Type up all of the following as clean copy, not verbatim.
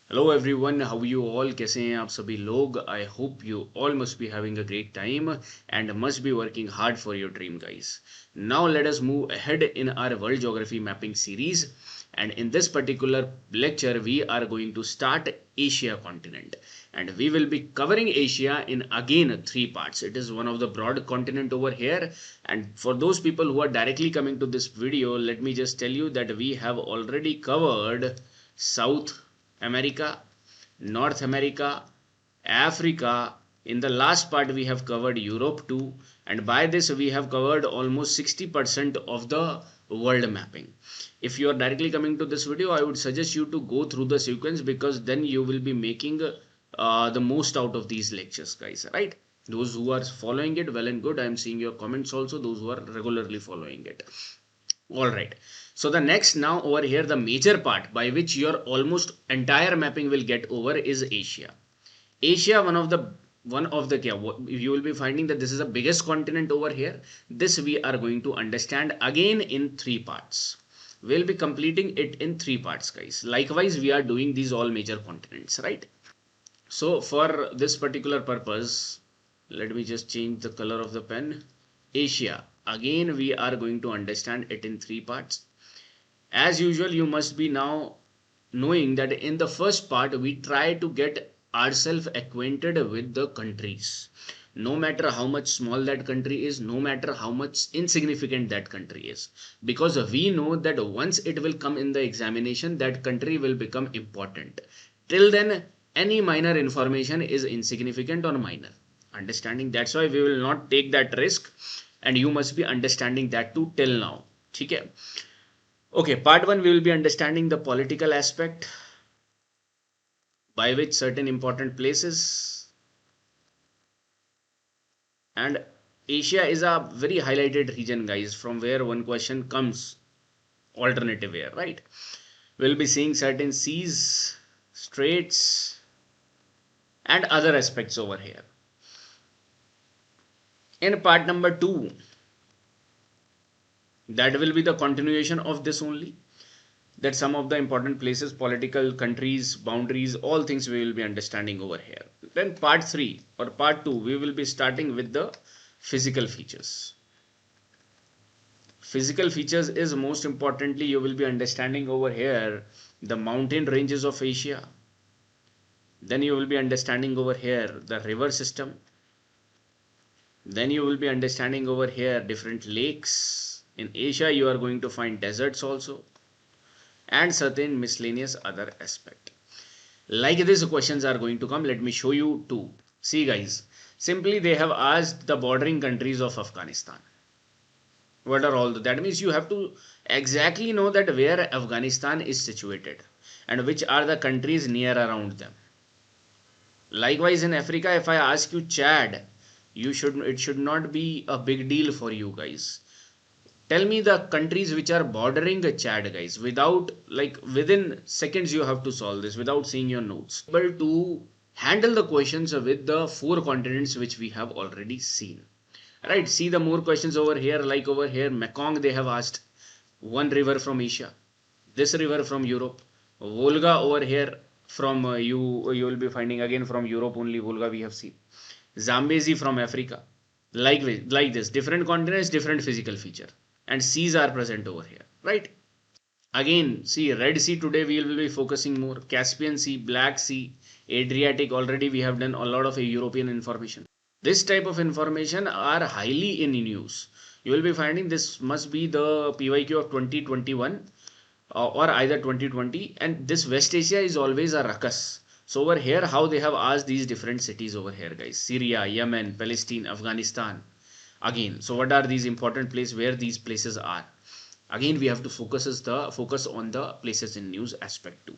Hello everyone, how you all? कैसे हैं आप सभी लोग? I hope you all must be having a great time and must be working hard for your dream, guys. Now let us move ahead in our world geography mapping series, and in this particular lecture we are going to start Asia continent, and we will be covering Asia in again three parts. It is one of the broad continent over here, and for those people who are directly coming to this video, let me just tell you that we have already covered South America, North America, Africa. In the last part we have covered Europe too, and by this we have covered almost 60% of the world mapping. If you are directly coming to this video, I would suggest you to go through the sequence, because then you will be making the most out of these lectures, guys, right? Those who are following it, well and good. I am seeing your comments also, those who are regularly following it. All right, so the next now over here, the major part by which your almost entire mapping will get over is Asia. Asia, one of the you will be finding that this is the biggest continent over here. This we are going to understand again in three parts. We'll be completing it in three parts, guys. Likewise, we are doing these all major continents, right? So for this particular purpose, let me just change the color of the pen. Asia, again we are going to understand it in three parts. As usual, you must be now knowing that in the first part we try to get ourselves acquainted with the countries. No matter how much small that country is, no matter how much insignificant that country is, because we know that once it will come in the examination, that country will become important. Till then, any minor information is insignificant or minor. Understanding? That's why we will not take that risk, and you must be understanding that too till now. Okay. Okay, part 1 we will be understanding the political aspect by which certain important places, and Asia is a very highlighted region, guys, from where one question comes alternative here, right? We'll be seeing certain seas, straits, and other aspects over here. In part number 2, that will be the continuation of this only, that some of the important places, political, countries, boundaries, all things we will be understanding over here. Then part 3 or part 2, we will be starting with the physical features. Physical features is most importantly, you will be understanding over here the mountain ranges of Asia. Then you will be understanding over here the river system. Then you will be understanding over here different lakes. In Asia, you are going to find deserts also, and certain miscellaneous other aspect. Like this questions are going to come. Let me show you two. See, guys, simply they have asked the bordering countries of Afghanistan. What are all that means? You have to exactly know that where Afghanistan is situated and which are the countries near around them. Likewise, in Africa, if I ask you Chad, it should not be a big deal for you guys. Tell me the countries which are bordering Chad, guys, without, like, within seconds you have to solve this without seeing your notes. Able to handle the questions with the 4 continents which we have already seen. Right, see the more questions over here, like over here, Mekong, they have asked one river from Asia, this river from Europe, Volga over here from you will be finding again from Europe only, Volga we have seen, Zambezi from Africa. Like this, different continents, different physical feature, and seas are present over here, right? Again, see, Red Sea today we will be focusing more, Caspian Sea, Black Sea, Adriatic, already we have done a lot of European information. This type of information are highly in news. You will be finding this must be the PYQ of 2021 or either 2020, and this West Asia is always a ruckus. So over here, how they have asked these different cities over here, guys: Syria, Yemen, Palestine, Afghanistan. Again, so what are these important places where these places are? Again, we have to focus on the places in news aspect too.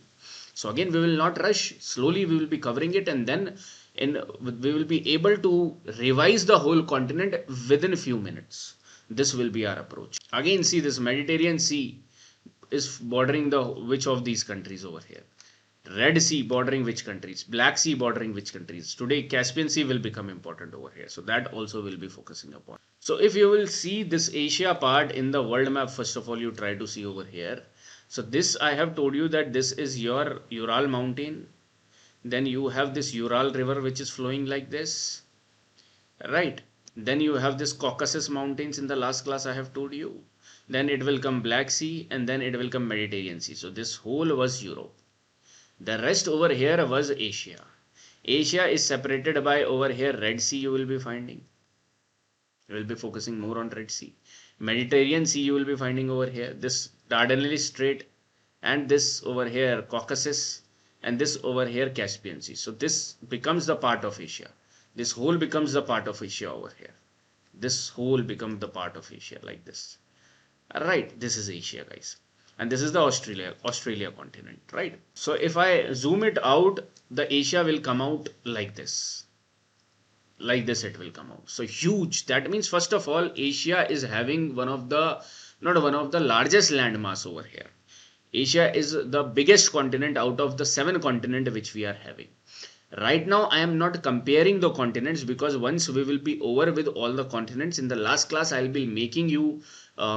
So again, we will not rush. Slowly, we will be covering it, and then we will be able to revise the whole continent within a few minutes. This will be our approach. Again, see, this Mediterranean Sea is bordering the which of these countries over here? Red Sea bordering which countries? Black Sea bordering which countries? Today, Caspian Sea will become important over here. So that also will be focusing upon. So if you will see this Asia part in the world map, first of all, you try to see over here. So this I have told you that this is your Ural mountain. Then you have this Ural river which is flowing like this, right? Then you have this Caucasus mountains in the last class I have told you. Then it will come Black Sea, and then it will come Mediterranean Sea. So this whole was Europe. The rest over here was Asia. Asia is separated by over here Red Sea you will be finding. You will be focusing more on Red Sea. Mediterranean Sea you will be finding over here. This Dardanelles Strait, and this over here Caucasus, and this over here Caspian Sea. So this becomes the part of Asia. This whole becomes the part of Asia over here. This whole becomes the part of Asia like this. Right, this is Asia, guys. And this is the Australia continent, right? So if I zoom it out, the Asia will come out like this. Like this it will come out. So huge. That means first of all, Asia is having one of the, not one of the largest landmass over here. Asia is the biggest continent out of the 7 continents which we are having. Right now I am not comparing the continents, because once we will be over with all the continents, in the last class I will be making you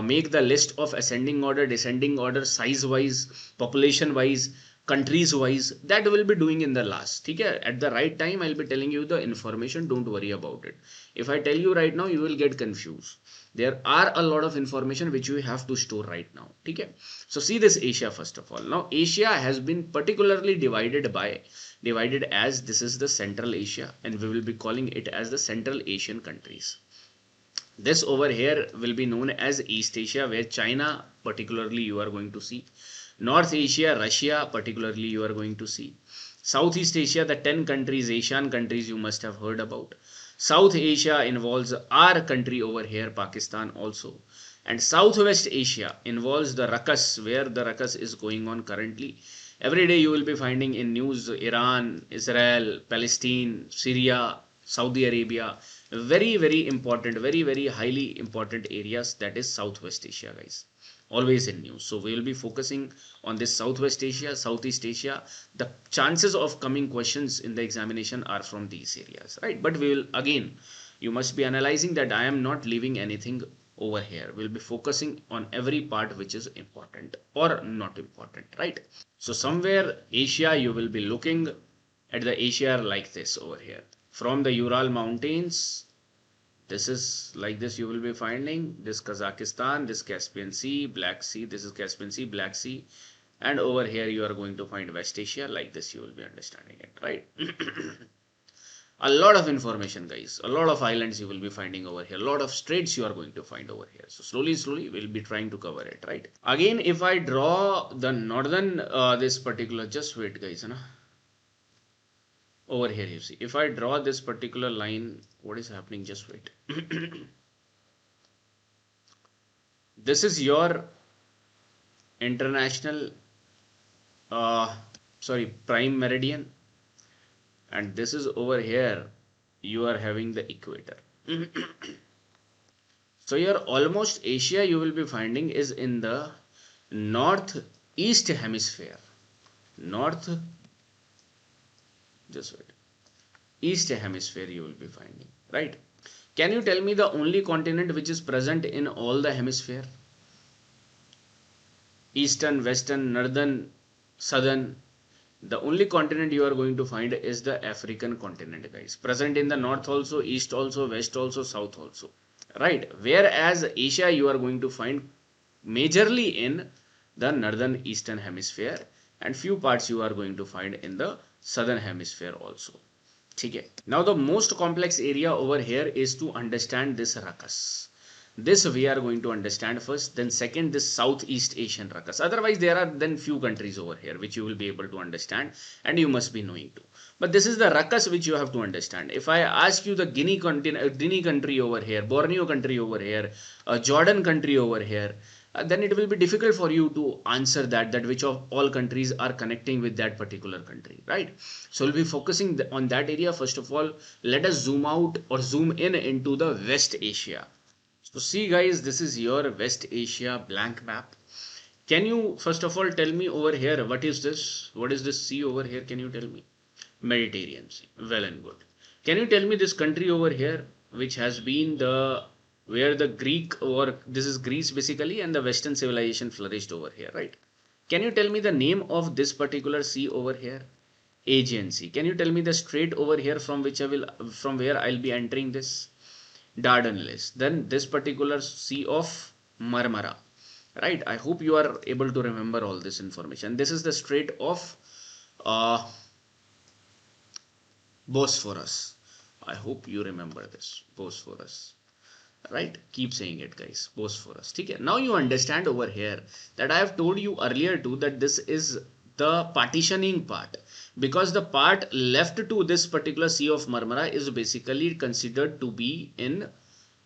make the list of ascending order, descending order, size wise, population wise, countries wise. That will be doing in the last. Okay? At the right time I will be telling you the information, don't worry about it. If I tell you right now, you will get confused. There are a lot of information which you have to store right now. Okay? So see this Asia first of all. Now Asia has been particularly divided as, this is the Central Asia, and we will be calling it as the Central Asian countries. This over here will be known as East Asia, where China particularly you are going to see. North Asia, Russia particularly you are going to see. Southeast Asia, the 10 countries, Asian countries you must have heard about. South Asia involves our country over here, Pakistan also. And Southwest Asia involves the ruckus, where the ruckus is going on currently. Every day you will be finding in news Iran, Israel, Palestine, Syria, Saudi Arabia. Very, very important, very, very highly important areas, that is Southwest Asia, guys. Always in news. So we will be focusing on this Southwest Asia, Southeast Asia. The chances of coming questions in the examination are from these areas, right? But we will, again, you must be analyzing that I am not leaving anything over here. We'll be focusing on every part which is important or not important, right? So somewhere Asia, you will be looking at the Asia like this over here. From the Ural mountains, this is like this, you will be finding this Kazakhstan, this Caspian Sea, Black Sea, this is Caspian Sea, Black Sea, and over here you are going to find West Asia like this, you will be understanding it, right? A lot of information, guys, a lot of islands you will be finding over here, a lot of straits you are going to find over here. So slowly we'll be trying to cover it, right? Again, if I draw the northern, this particular, just wait guys, over here you see, if I draw this particular line, what is happening, just wait. This is your international prime meridian, and this is over here you are having the equator. So your almost Asia you will be finding is in the northeast hemisphere. East hemisphere you will be finding, right? Can you tell me the only continent which is present in all the hemisphere? Eastern, western, northern, southern. The only continent you are going to find is the African continent, guys. Present in the north also, east also, west also, south also, right? Whereas Asia you are going to find majorly in the northern eastern hemisphere, and few parts you are going to find in the southern hemisphere also. Okay. Now the most complex area over here is to understand this ruckus. This we are going to understand first, then second this Southeast Asian ruckus. Otherwise there are then few countries over here which you will be able to understand and you must be knowing too. But this is the ruckus which you have to understand. If I ask you the Guinea country over here, Borneo country over here, Jordan country over here, then it will be difficult for you to answer that which of all countries are connecting with that particular country, right? So we'll be focusing on that area. First of all, let us zoom out or zoom in into the West Asia. So see guys, this is your West Asia blank map. Can you first of all tell me over here, what is this? What is this sea over here? Can you tell me? Mediterranean Sea. Well and good. Can you tell me this country over here, which has been where the Greek, or this is Greece basically, and the Western civilization flourished over here, right? Can you tell me the name of this particular sea over here? Aegean Sea. Can you tell me the strait over here from where I'll be entering this? Dardanelles. Then this particular Sea of Marmara. Right. I hope you are able to remember all this information. This is the Strait of Bosphorus. I hope you remember this. Bosphorus. Right, keep saying it, guys. Bosphorus. Okay. Now you understand over here that I have told you earlier too that this is the partitioning part, because the part left to this particular Sea of Marmara is basically considered to be in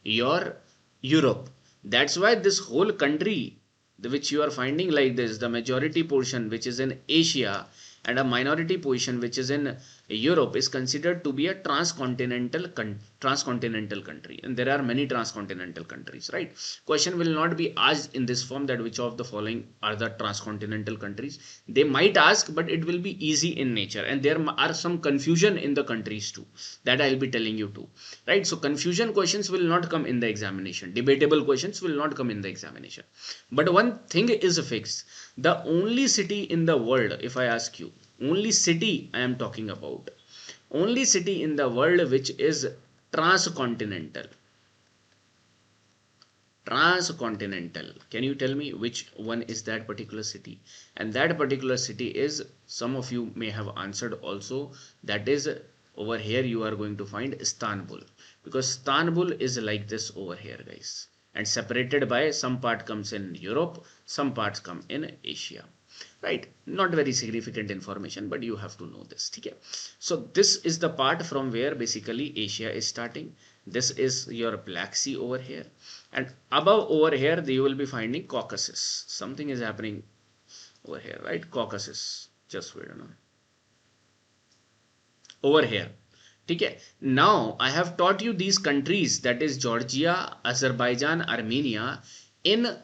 your Europe. That's why this whole country which you are finding like this, the majority portion which is in Asia and a minority portion which is in Europe, is considered to be a transcontinental country, and there are many transcontinental countries, right? Question will not be asked in this form that which of the following are the transcontinental countries. They might ask, but it will be easy in nature, and there are some confusion in the countries too, that I'll be telling you too, right? So confusion questions will not come in the examination, debatable questions will not come in the examination. But one thing is fixed: the only city in the world, if I ask you, only city I am talking about, only city in the world which is transcontinental. Transcontinental. Can you tell me which one is that particular city? And that particular city is, some of you may have answered also, that is over here you are going to find Istanbul, because Istanbul is like this over here, guys, and separated by some part comes in Europe, some parts come in Asia. Right, not very significant information, but you have to know this. Okay, so this is the part from where basically Asia is starting. This is your Black Sea over here, and above over here you will be finding Caucasus. Something is happening over here, right? Caucasus. Just wait a minute. Over here. Okay, now I have taught you these countries, that is Georgia, Azerbaijan, Armenia, in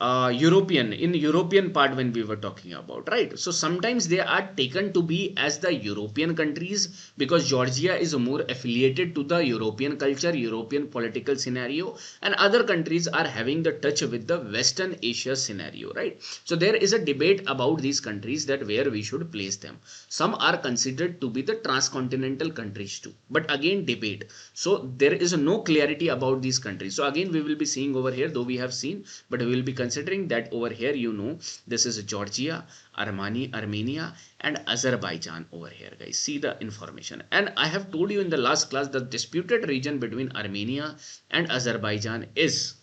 European part when we were talking about, right? So sometimes they are taken to be as the European countries because Georgia is more affiliated to the European culture, European political scenario, and other countries are having the touch with the Western Asia scenario, right? So there is a debate about these countries, that where we should place them. Some are considered to be the transcontinental countries too, but again debate. So there is no clarity about these countries. So again we will be seeing over here, though we have seen, but we will be considering that over here, you know, this is Georgia, Armenia and Azerbaijan over here, guys. See the information. And I have told you in the last class, the disputed region between Armenia and Azerbaijan is,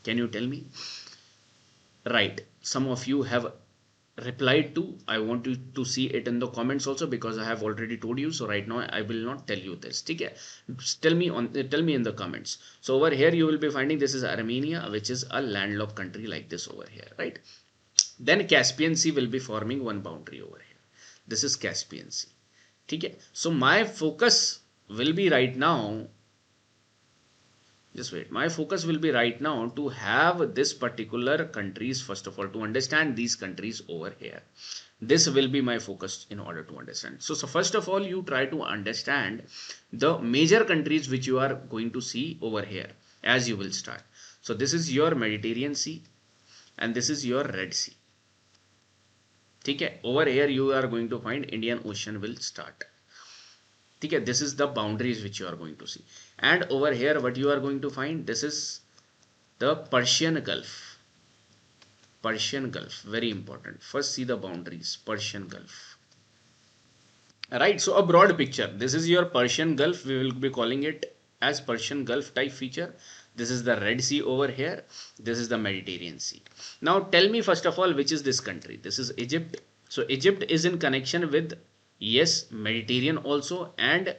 can you tell me? Right, some of you have replied to. I want you to see it in the comments also, because I have already told you. So right now I will not tell you this. Okay, tell me in the comments. So over here you will be finding this is Armenia, which is a landlocked country like this over here, right? Then Caspian Sea will be forming one boundary over here. This is Caspian Sea. Okay, so my focus will be right now, just wait, my focus will be right now to have this particular countries, first of all, to understand these countries over here. This will be my focus in order to understand. So first of all, you try to understand the major countries which you are going to see over here as you will start. So this is your Mediterranean Sea and this is your Red Sea. Okay, over here you are going to find Indian Ocean will start. Okay, this is the boundaries which you are going to see. And over here what you are going to find, this is the Persian Gulf. Persian Gulf, very important. First see the boundaries, Persian Gulf. Right, so a broad picture. This is your Persian Gulf. We will be calling it as Persian Gulf type feature. This is the Red Sea over here. This is the Mediterranean Sea. Now tell me first of all, which is this country? This is Egypt. So Egypt is in connection with, yes, Mediterranean also and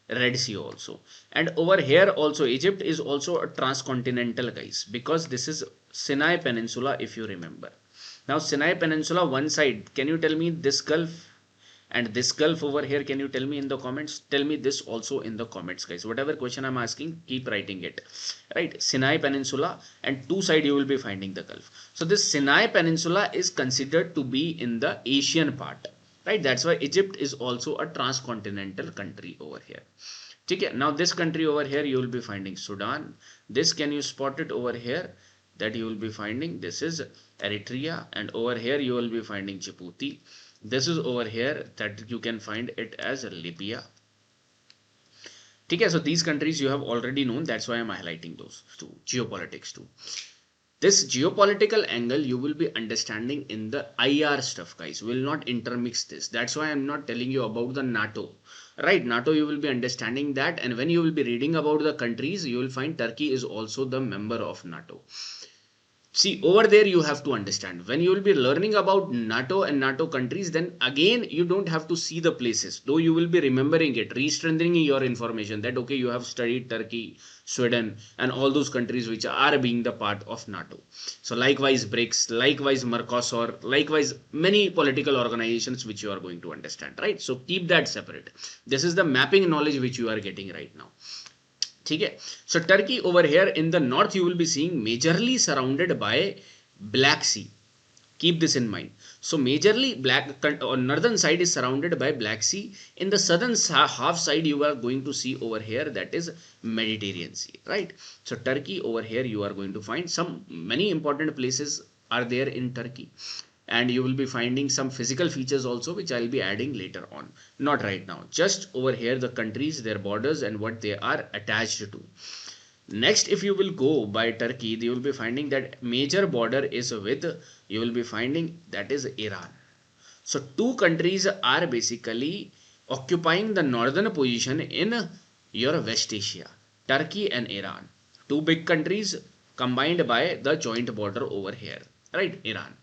Red Sea also. And over here also Egypt is also a transcontinental, guys, because this is Sinai Peninsula, if you remember. Now Sinai Peninsula one side, can you tell me this Gulf and this Gulf over here? Can you tell me in the comments? Tell me this also in the comments, guys. Whatever question I'm asking, keep writing it. Right, Sinai Peninsula, and two side you will be finding the Gulf. So this Sinai Peninsula is considered to be in the Asian part. Right, that's why Egypt is also a transcontinental country over here. Okay, now this country over here you will be finding Sudan. This, can you spot it over here? That you will be finding, this is Eritrea, and over here you will be finding Djibouti. This is over here that you can find it as Libya. Okay, so these countries you have already known, that's why I'm highlighting those two. Geopolitics too. This geopolitical angle you will be understanding in the IR stuff, guys. We will not intermix this. That's why I'm not telling you about the NATO. Right, NATO you will be understanding that, and when you will be reading about the countries, you will find Turkey is also the member of NATO. See, over there you have to understand, when you will be learning about NATO and NATO countries, then again you don't have to see the places, though you will be remembering it, re-strengthening your information that okay, you have studied Turkey, Sweden and all those countries which are being the part of NATO. So likewise BRICS, likewise Mercosur, likewise many political organizations which you are going to understand, right? So keep that separate. This is the mapping knowledge which you are getting right now. Okay. So Turkey over here in the north you will be seeing majorly surrounded by Black Sea. Keep this in mind. So majorly northern side is surrounded by Black Sea. In the southern half side you are going to see over here that is Mediterranean Sea, right? So Turkey over here you are going to find many important places are there in Turkey. And you will be finding some physical features also which I'll be adding later on, not right now. Just over here the countries, their borders and what they are attached to. Next, if you will go by Turkey, you will be finding that major border is with, you will be finding that is Iran. So two countries are basically occupying the northern position in your West Asia, Turkey and Iran. Two big countries combined by the joint border over here, right? Iran.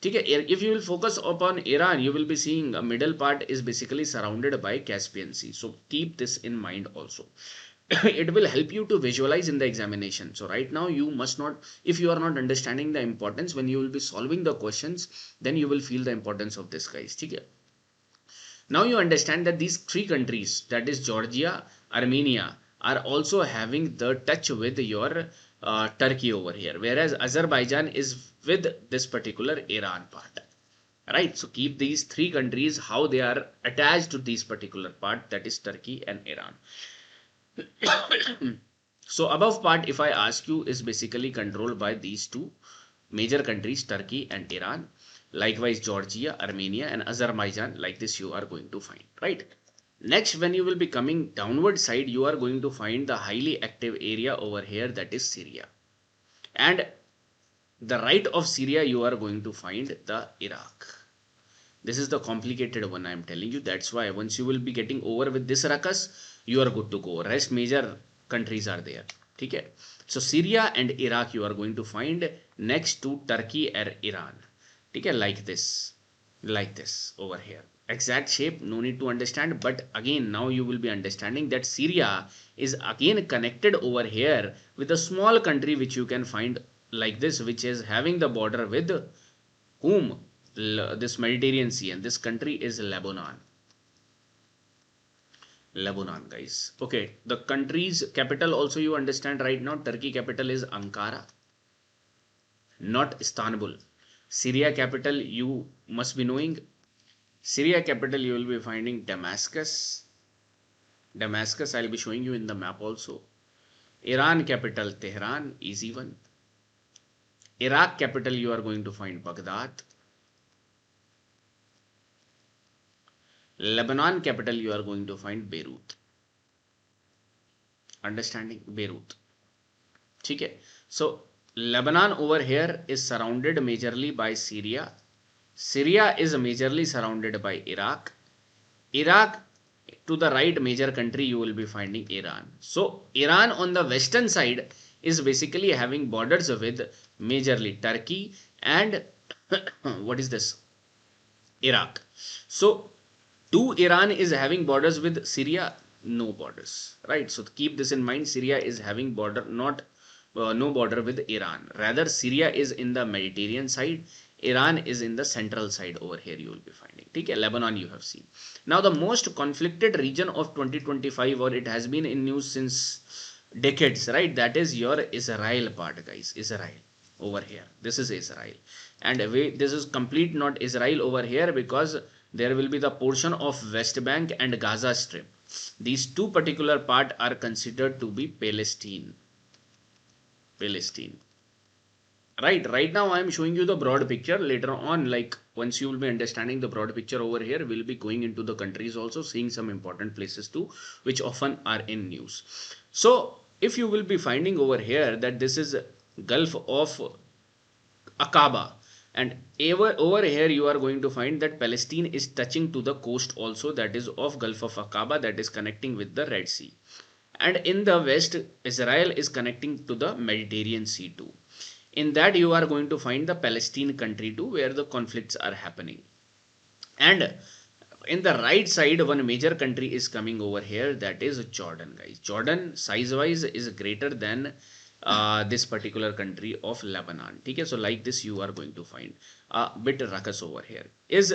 If you will focus upon Iran, you will be seeing a middle part is basically surrounded by Caspian Sea. So keep this in mind also. It will help you to visualize in the examination. So right now you must not, if you are not understanding the importance, when you will be solving the questions, then you will feel the importance of this, guys. Okay. Now you understand that these three countries, that is Georgia, Armenia, are also having the touch with your Turkey over here, whereas Azerbaijan is with this particular Iran part, right? So keep these three countries, how they are attached to this particular part, that is Turkey and Iran. So above part, if I ask you, is basically controlled by these two major countries, Turkey and Iran. Likewise Georgia, Armenia and Azerbaijan, like this you are going to find, right? Next, when you will be coming downward side, you are going to find the highly active area over here, that is Syria. And the right of Syria, you are going to find the Iraq. This is the complicated one I am telling you. That's why once you will be getting over with this ruckus, you are good to go. Rest major countries are there. Okay. So Syria and Iraq you are going to find next to Turkey or Iran. Okay, like this over here. Exact shape, no need to understand, but again now you will be understanding that Syria is again connected over here with a small country which you can find like this, which is having the border with whom? This Mediterranean Sea, and this country is Lebanon. Lebanon, guys. Okay, the country's capital also you understand right now. Turkey capital is Ankara, not Istanbul. Syria capital you must be knowing. Syria capital you will be finding Damascus. Damascus I'll be showing you in the map also. Iran capital Tehran, easy one. Iraq capital you are going to find Baghdad. Lebanon capital you are going to find Beirut. Understanding? Beirut. Okay. So Lebanon over here is surrounded majorly by Syria. Syria is majorly surrounded by Iraq. Iraq to the right major country you will be finding Iran. So Iran on the western side is basically having borders with majorly Turkey and what is this? Iraq. So do Iran is having borders with Syria? No borders, right? So keep this in mind. Syria is having border, not no border with Iran. Rather, Syria is in the Mediterranean side. Iran is in the central side over here you will be finding. Okay, Lebanon you have seen. Now the most conflicted region of 2025, or it has been in news since decades, right? That is your Israel part, guys. Israel over here. This is Israel. And this is complete not Israel over here, because there will be the portion of West Bank and Gaza Strip. These two particular part are considered to be Palestine. Right now I am showing you the broad picture. Later on, like once you will be understanding the broad picture over here, we'll be going into the countries also, seeing some important places too, which often are in news. So if you will be finding over here that this is Gulf of Aqaba, and over here you are going to find that Palestine is touching to the coast also, that is of Gulf of Aqaba, that is connecting with the Red Sea. And in the west, Israel is connecting to the Mediterranean Sea too. In that you are going to find the Palestine country too, where the conflicts are happening. And in the right side, one major country is coming over here, that is Jordan, guys. Jordan size wise is greater than this particular country of Lebanon. Okay, so like this you are going to find a bit ruckus over here. Is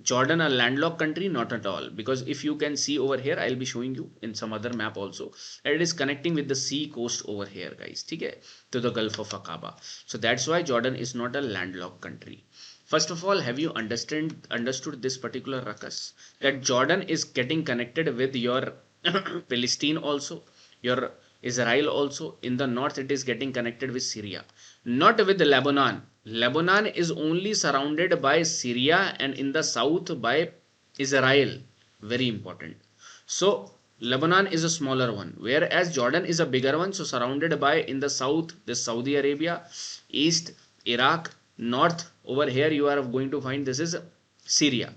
Jordan a landlocked country? Not at all, because if you can see over here, I'll be showing you in some other map also, it is connecting with the sea coast over here, guys, okay, to the Gulf of Aqaba. So that's why Jordan is not a landlocked country. First of all, have you understood this particular ruckus, that Jordan is getting connected with your Palestine also, your Israel also. In the north it is getting connected with Syria, not with Lebanon. Lebanon is only surrounded by Syria, and in the south by Israel. Very important. So Lebanon is a smaller one, whereas Jordan is a bigger one. So surrounded by in the south this Saudi Arabia, east Iraq, north over here you are going to find this is Syria,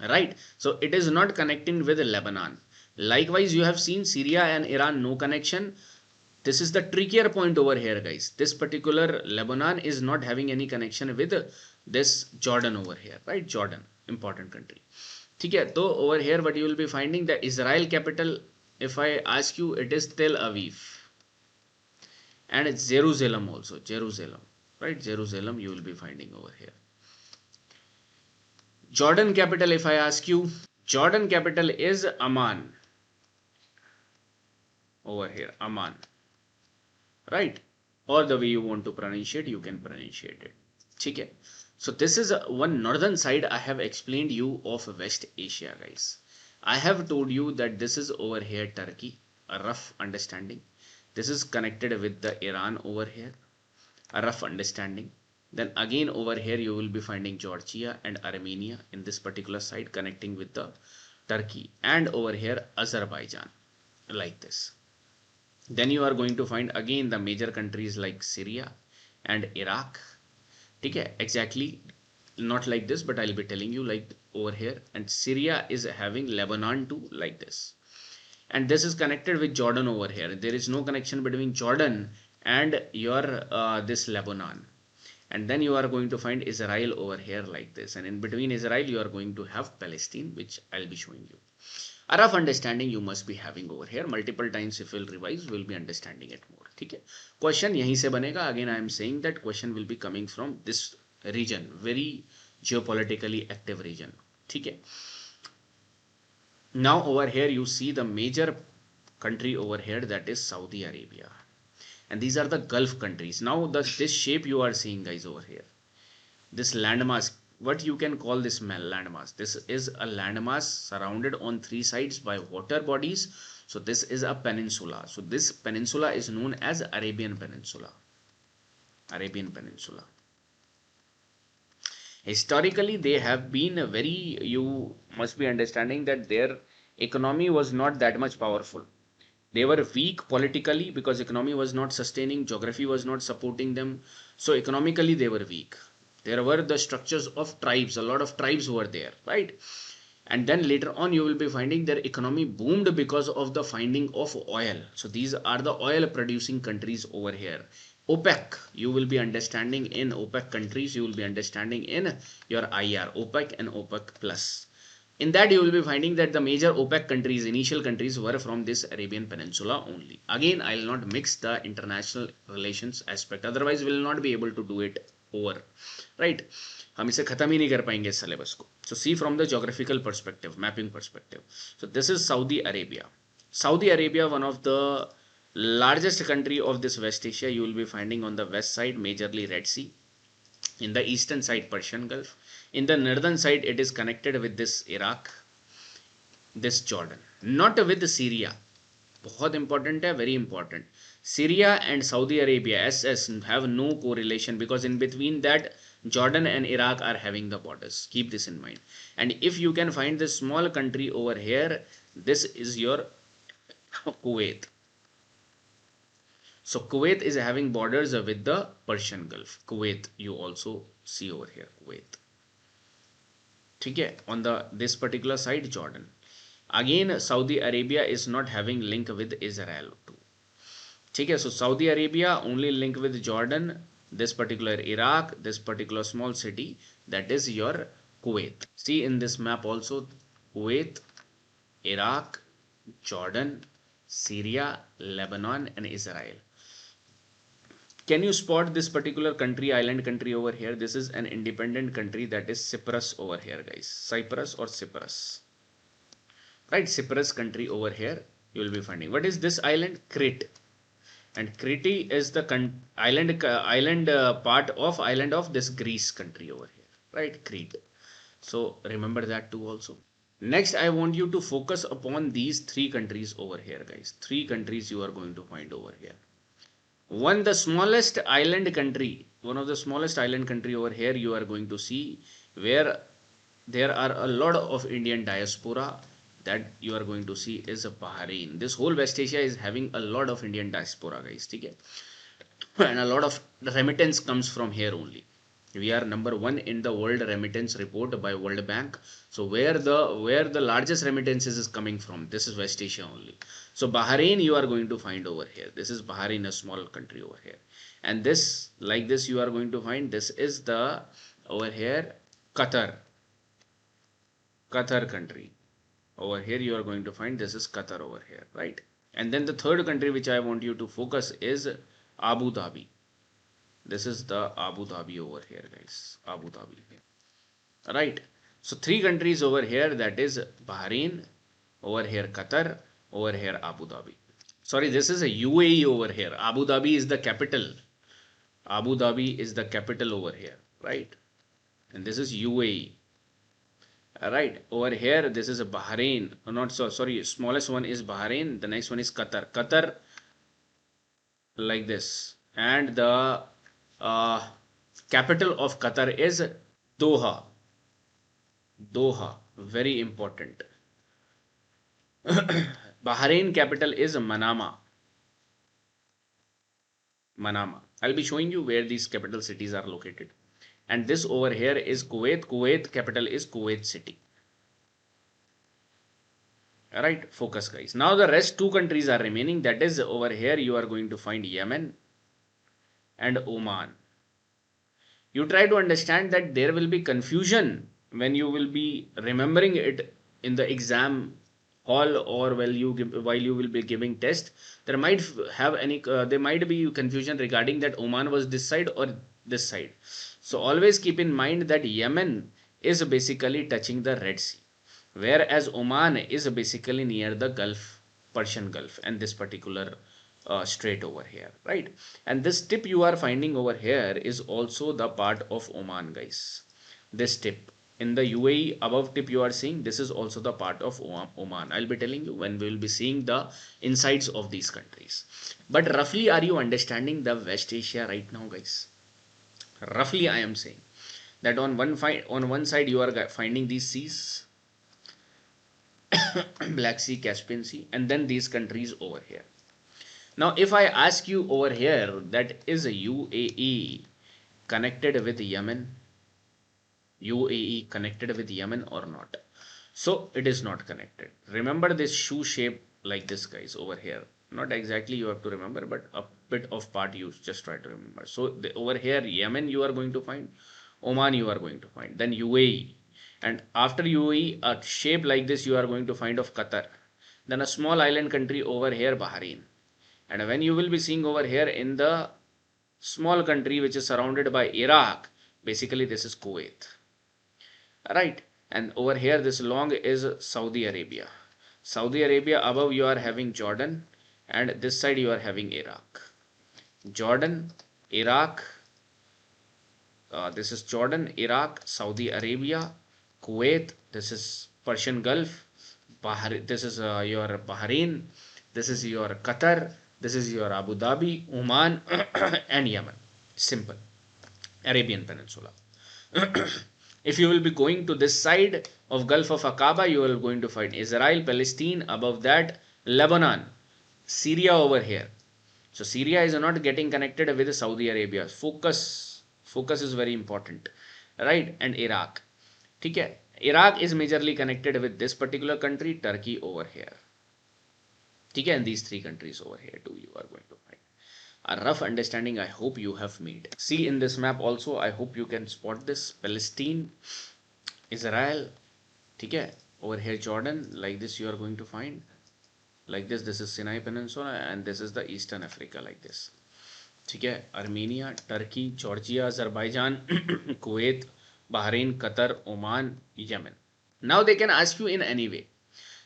right? So it is not connecting with Lebanon. Likewise, you have seen Syria and Iran, no connection. This is the trickier point over here, guys. This particular Lebanon is not having any connection with this Jordan over here, right? Jordan, important country. Okay, so over here what you will be finding, the Israel capital, if I ask you, it is Tel Aviv. And it's Jerusalem also, Jerusalem, right? Jerusalem you will be finding over here. Jordan capital, if I ask you, Jordan capital is Amman. Over here, Amman, right? Or the way you want to pronunciate, you can pronunciate it. Okay. So this is one northern side I have explained you of West Asia, guys. I have told you that this is over here Turkey, a rough understanding. This is connected with the Iran over here, a rough understanding. Then again over here you will be finding Georgia and Armenia in this particular side connecting with the Turkey, and over here Azerbaijan, like this. Then you are going to find again the major countries like Syria and Iraq. Okay, exactly not like this, but I'll be telling you like over here. And Syria is having Lebanon too, like this. And this is connected with Jordan over here. There is no connection between Jordan and your this Lebanon. And then you are going to find Israel over here like this. And in between Israel, you are going to have Palestine, which I'll be showing you. A rough understanding you must be having over here. Multiple times if you'll revise, we'll be understanding it more. Okay? Question yahi se banega. Again, I am saying that question will be coming from this region, very geopolitically active region. Okay? Now over here you see the major country over here, that is Saudi Arabia. And these are the Gulf countries. Now this shape you are seeing, guys, over here. This landmass, what you can call this landmass? This is a landmass surrounded on three sides by water bodies. So this is a peninsula. So this peninsula is known as Arabian Peninsula. Arabian Peninsula. Historically, they have been very, you must be understanding that their economy was not that much powerful. They were weak politically because economy was not sustaining, geography was not supporting them. So economically they were weak. There were the structures of tribes, a lot of tribes were there, right? And then later on you will be finding their economy boomed because of the finding of oil. So these are the oil producing countries over here. OPEC, you will be understanding in OPEC countries, you will be understanding in your IR, OPEC and OPEC plus. In that you will be finding that the major OPEC countries, initial countries, were from this Arabian Peninsula only. Again, I will not mix the international relations aspect, otherwise we will not be able to do it over, right? हम इसे खत्म ही नहीं कर पाएंगे इस syllabus को. So see from the geographical perspective, mapping perspective. So this is Saudi Arabia. Saudi Arabia, one of the largest country of this West Asia. You will be finding on the west side majorly Red Sea. In the eastern side Persian Gulf. In the northern side it is connected with this Iraq, this Jordan. Not with Syria. बहुत important है, very important. Syria and Saudi Arabia SS have no correlation because in between that Jordan and Iraq are having the borders. Keep this in mind. And if you can find this small country over here, this is your Kuwait. So Kuwait is having borders with the Persian Gulf. Kuwait you also see over here, Kuwait. ठीक है, on the this particular side Jordan. Again Saudi Arabia is not having link with Israel too. ठीक है, so Saudi Arabia only link with Jordan, this particular Iraq, this particular small city, that is your Kuwait. See in this map also, Kuwait, Iraq, Jordan, Syria, Lebanon and Israel. Can you spot this particular country, island country over here? This is an independent country, that is Cyprus over here, guys. Cyprus or Cyprus. Right, Cyprus country over here you will be finding. What is this island? Crete. And Crete is the part of island of this Greece country over here. Right, Crete. So remember that too also. Next, I want you to focus upon these three countries over here, guys. Three countries you are going to find over here. One, the smallest island country, one of the smallest island country over here you are going to see, where there are a lot of Indian diaspora, that you are going to see is Bahrain. This whole West Asia is having a lot of Indian diaspora, guys. Okay? And a lot of remittance comes from here only. We are number 1 in the world remittance report by World Bank. So where the largest remittances is coming from, this is West Asia only. So Bahrain you are going to find over here. This is Bahrain, a small country over here. And this, like this, you are going to find, this is the over here Qatar country. Over here you are going to find, this is Qatar over here, right? And then the third country which I want you to focus is Abu Dhabi. This is the Abu Dhabi over here, guys. Abu Dhabi. Right. So three countries over here, that is Bahrain, over here Qatar, over here Abu Dhabi. Sorry, this is a UAE over here. Abu Dhabi is the capital. Abu Dhabi is the capital over here, right? And this is UAE. Right, over here this is a Bahrain. Not so sorry, smallest one is Bahrain, the next one is Qatar, like this, and the capital of Qatar is Doha. Very important. Bahrain capital is Manama. I'll be showing you where these capital cities are located. And this over here is Kuwait capital is Kuwait city. Alright, focus guys. Now the rest two countries are remaining, that is over here you are going to find Yemen and Oman. You try to understand that there will be confusion when you will be remembering it in the exam hall or while you will be giving test. There might be confusion regarding that Oman was this side or this side. So always keep in mind that Yemen is basically touching the Red Sea, whereas Oman is basically near the Gulf, Persian Gulf, and this particular strait over here, right? And this tip you are finding over here is also the part of Oman, guys. This tip in the UAE above tip you are seeing, this is also the part of Oman. I'll be telling you when we will be seeing the insides of these countries. But roughly, are you understanding the West Asia right now, guys? Roughly, I am saying that on one side you are finding these seas, Black Sea, Caspian Sea, and then these countries over here. Now, if I ask you over here, that is a UAE connected with Yemen? UAE connected with Yemen or not? So it is not connected. Remember this shoe shape like this, guys, over here. Not exactly you have to remember, but a bit of part you just try to remember. So over here, Yemen you are going to find, Oman you are going to find, then UAE. And after UAE, a shape like this you are going to find of Qatar. Then a small island country over here, Bahrain. And when you will be seeing over here in the small country which is surrounded by Iraq, basically this is Kuwait. Right. And over here, this long is Saudi Arabia. Saudi Arabia above you are having Jordan, and this side you are having Iraq. Jordan, Iraq, this is Jordan, Iraq, Saudi Arabia, Kuwait, this is Persian Gulf, this is your Bahrain, this is your Qatar, this is your Abu Dhabi, Oman, and Yemen. Simple. Arabian Peninsula. If you will be going to this side of Gulf of Aqaba, you are going to find Israel, Palestine, above that Lebanon, Syria over here. So Syria is not getting connected with Saudi Arabia. Focus is very important, right? And Iraq. Okay. Iraq is majorly connected with this particular country, Turkey over here. Okay, and these three countries over here too, you are going to find. A rough understanding I hope you have made. See in this map also, I hope you can spot this. Palestine, Israel, okay, over here Jordan, like this you are going to find. Like this is Sinai Peninsula, and this is the Eastern Africa, like this. Okay, Armenia, Turkey, Georgia, Azerbaijan, Kuwait, Bahrain, Qatar, Oman, Yemen. Now they can ask you in any way.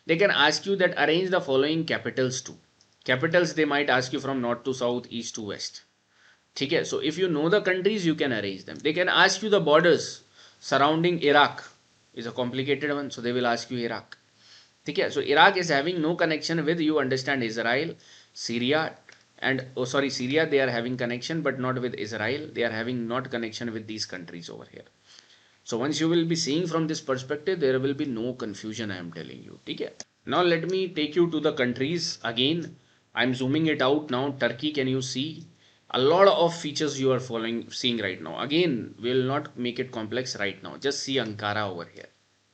They can ask you that arrange the following capitals to. Capitals they might ask you from north to south, east to west. Okay, so if you know the countries, you can arrange them. They can ask you the borders surrounding Iraq. Is a complicated one, so they will ask you Iraq. Okay, so Iraq is having no connection with, you understand, Israel, Syria, and Syria they are having connection but not with Israel. They are having not connection with these countries over here. So once you will be seeing from this perspective, there will be no confusion, I am telling you. Okay. Now let me take you to the countries again. I am zooming it out now. Turkey, can you see? A lot of features you are seeing right now. Again, we will not make it complex right now. Just see Ankara over here.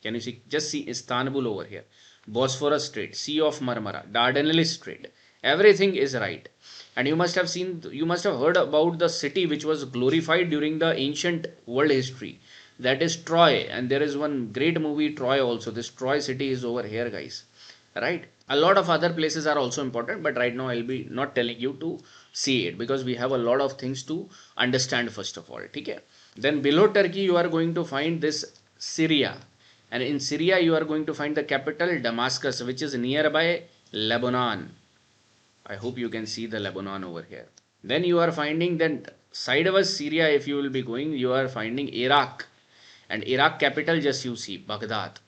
Can you see? Just see Istanbul over here. Bosphorus Strait, Sea of Marmara, Dardanelles Strait. Everything is right. And you must have heard about the city which was glorified during the ancient world history. That is Troy. And there is one great movie, Troy also. This Troy city is over here, guys. Right? A lot of other places are also important, but right now I'll be not telling you to see it because we have a lot of things to understand first of all. Okay? Then below Turkey, you are going to find this Syria. And in Syria, you are going to find the capital Damascus, which is nearby Lebanon. I hope you can see the Lebanon over here. Then you are finding that sideways Syria, if you will be going, you are finding Iraq. And Iraq capital, just you see, Baghdad.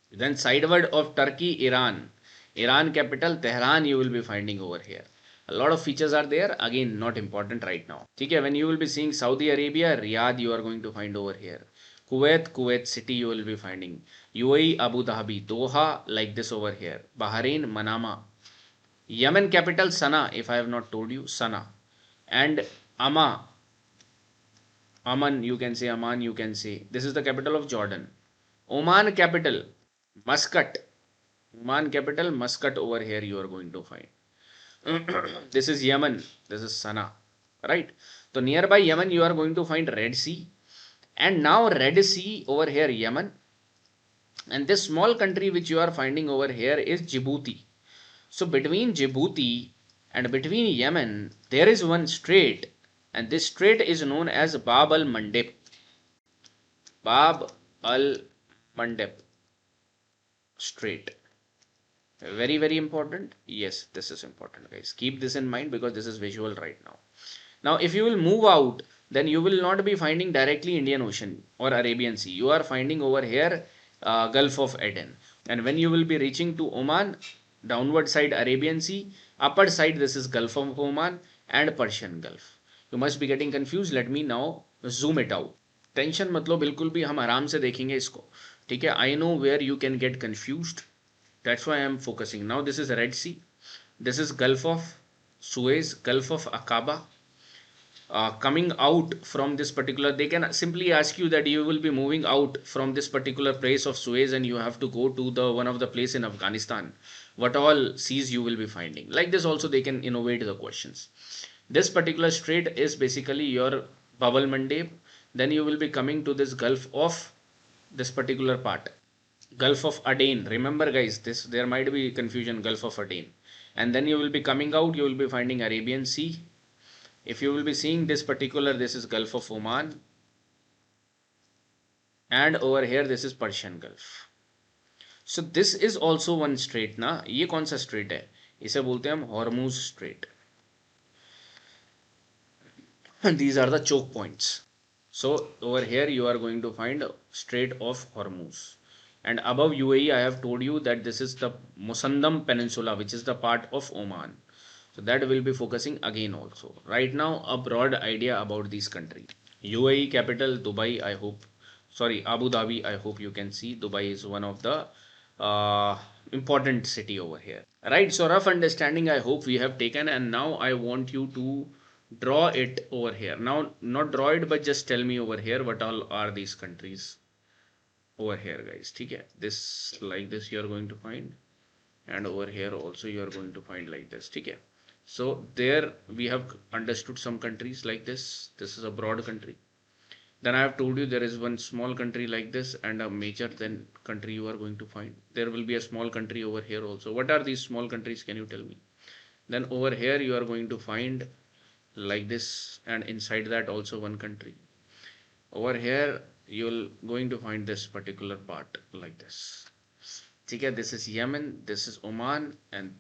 Then sideward of Turkey, Iran. Iran capital, Tehran, you will be finding over here. A lot of features are there. Again, not important right now. Okay, when you will be seeing Saudi Arabia, Riyadh, you are going to find over here. Kuwait city you will be finding. UAE, Abu Dhabi, Doha, like this over here. Bahrain, Manama. Yemen capital, Sana'a, if I have not told you, Sana'a. And Amman, you can say Amman, you can say. This is the capital of Jordan. Oman capital, Muscat. Oman capital, Muscat over here you are going to find. This is Yemen. This is Sana'a. Right? So nearby Yemen you are going to find Red Sea. And now Red Sea over here, Yemen. And this small country which you are finding over here is Djibouti. So between Djibouti and between Yemen, there is one strait. And this strait is known as Bab al-Mandeb. Bab al-Mandeb Strait. Very, very important. Yes, this is important, guys. Keep this in mind because this is visual right now. Now, if you will move out, then you will not be finding directly Indian Ocean or Arabian Sea. You are finding over here Gulf of Aden. And when you will be reaching to Oman, downward side Arabian Sea, upper side this is Gulf of Oman and Persian Gulf. You must be getting confused. Let me now zoom it out. Tension मत लो, बिल्कुल भी हम आराम से देखेंगे इसको. ठीक है. I know where you can get confused. That's why I am focusing. Now this is Red Sea. This is Gulf of Suez, Gulf of Aqaba. Coming out from this particular, they can simply ask you that you will be moving out from this particular place of Suez and you have to go to the one of the place in Afghanistan. What all seas you will be finding. Like this also they can innovate the questions. This particular strait is basically your Bab al-Mandeb. Then you will be coming to this Gulf of this particular part. Gulf of Aden. Remember guys, there might be confusion, Gulf of Aden. And then you will be coming out, you will be finding Arabian Sea. If you will be seeing this particular, this is Gulf of Oman. And over here, this is Persian Gulf. So this is also one strait ना. ये कौन सा strait है? इसे बोलते हैं हम Hormuz Strait. And these are the choke points. So over here you are going to find Strait of Hormuz. And above UAE, I have told you that this is the Musandam Peninsula, which is the part of Oman. So that will be focusing again also. Right now, a broad idea about these countries. UAE capital, Dubai, I hope. Sorry, Abu Dhabi, I hope you can see. Dubai is one of the important city over here. Right, so rough understanding I hope we have taken, and now I want you to draw it over here. Now, not draw it, but just tell me over here what all are these countries over here, guys. Okay, this like this you are going to find, and over here also you are going to find like this. Okay, so there we have understood some countries like this. This is a broad country. Then I have told you there is one small country like this and a major then country you are going to find. There will be a small country over here also. What are these small countries? Can you tell me? Then over here you are going to find like this, and inside that also one country. Over here you're going to find this particular part like this. Okay, this is Yemen, this is Oman, and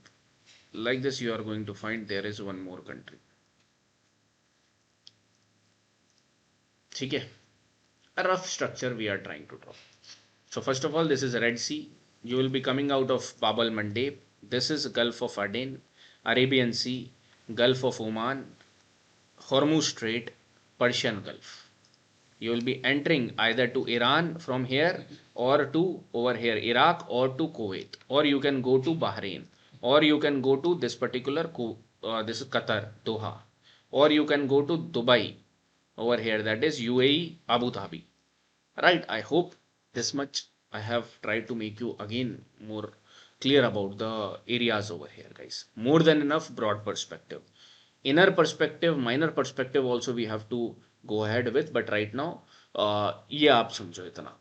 like this you are going to find there is one more country. Okay, a rough structure we are trying to draw. So first of all, this is Red Sea. You will be coming out of Bab al Mandeb. This is Gulf of Aden, Arabian Sea, Gulf of Oman, Hormuz Strait, Persian Gulf. You will be entering either to Iran from here, or to over here Iraq, or to Kuwait, or you can go to Bahrain, or you can go to this particular this is Qatar, Doha, or you can go to Dubai over here, that is UAE, Abu Dhabi. Right, I hope this much I have tried to make you again more clear about the areas over here, guys. More than enough broad perspective. Inner perspective, minor perspective also we have to go ahead with, but right now ये आप समझो इतना.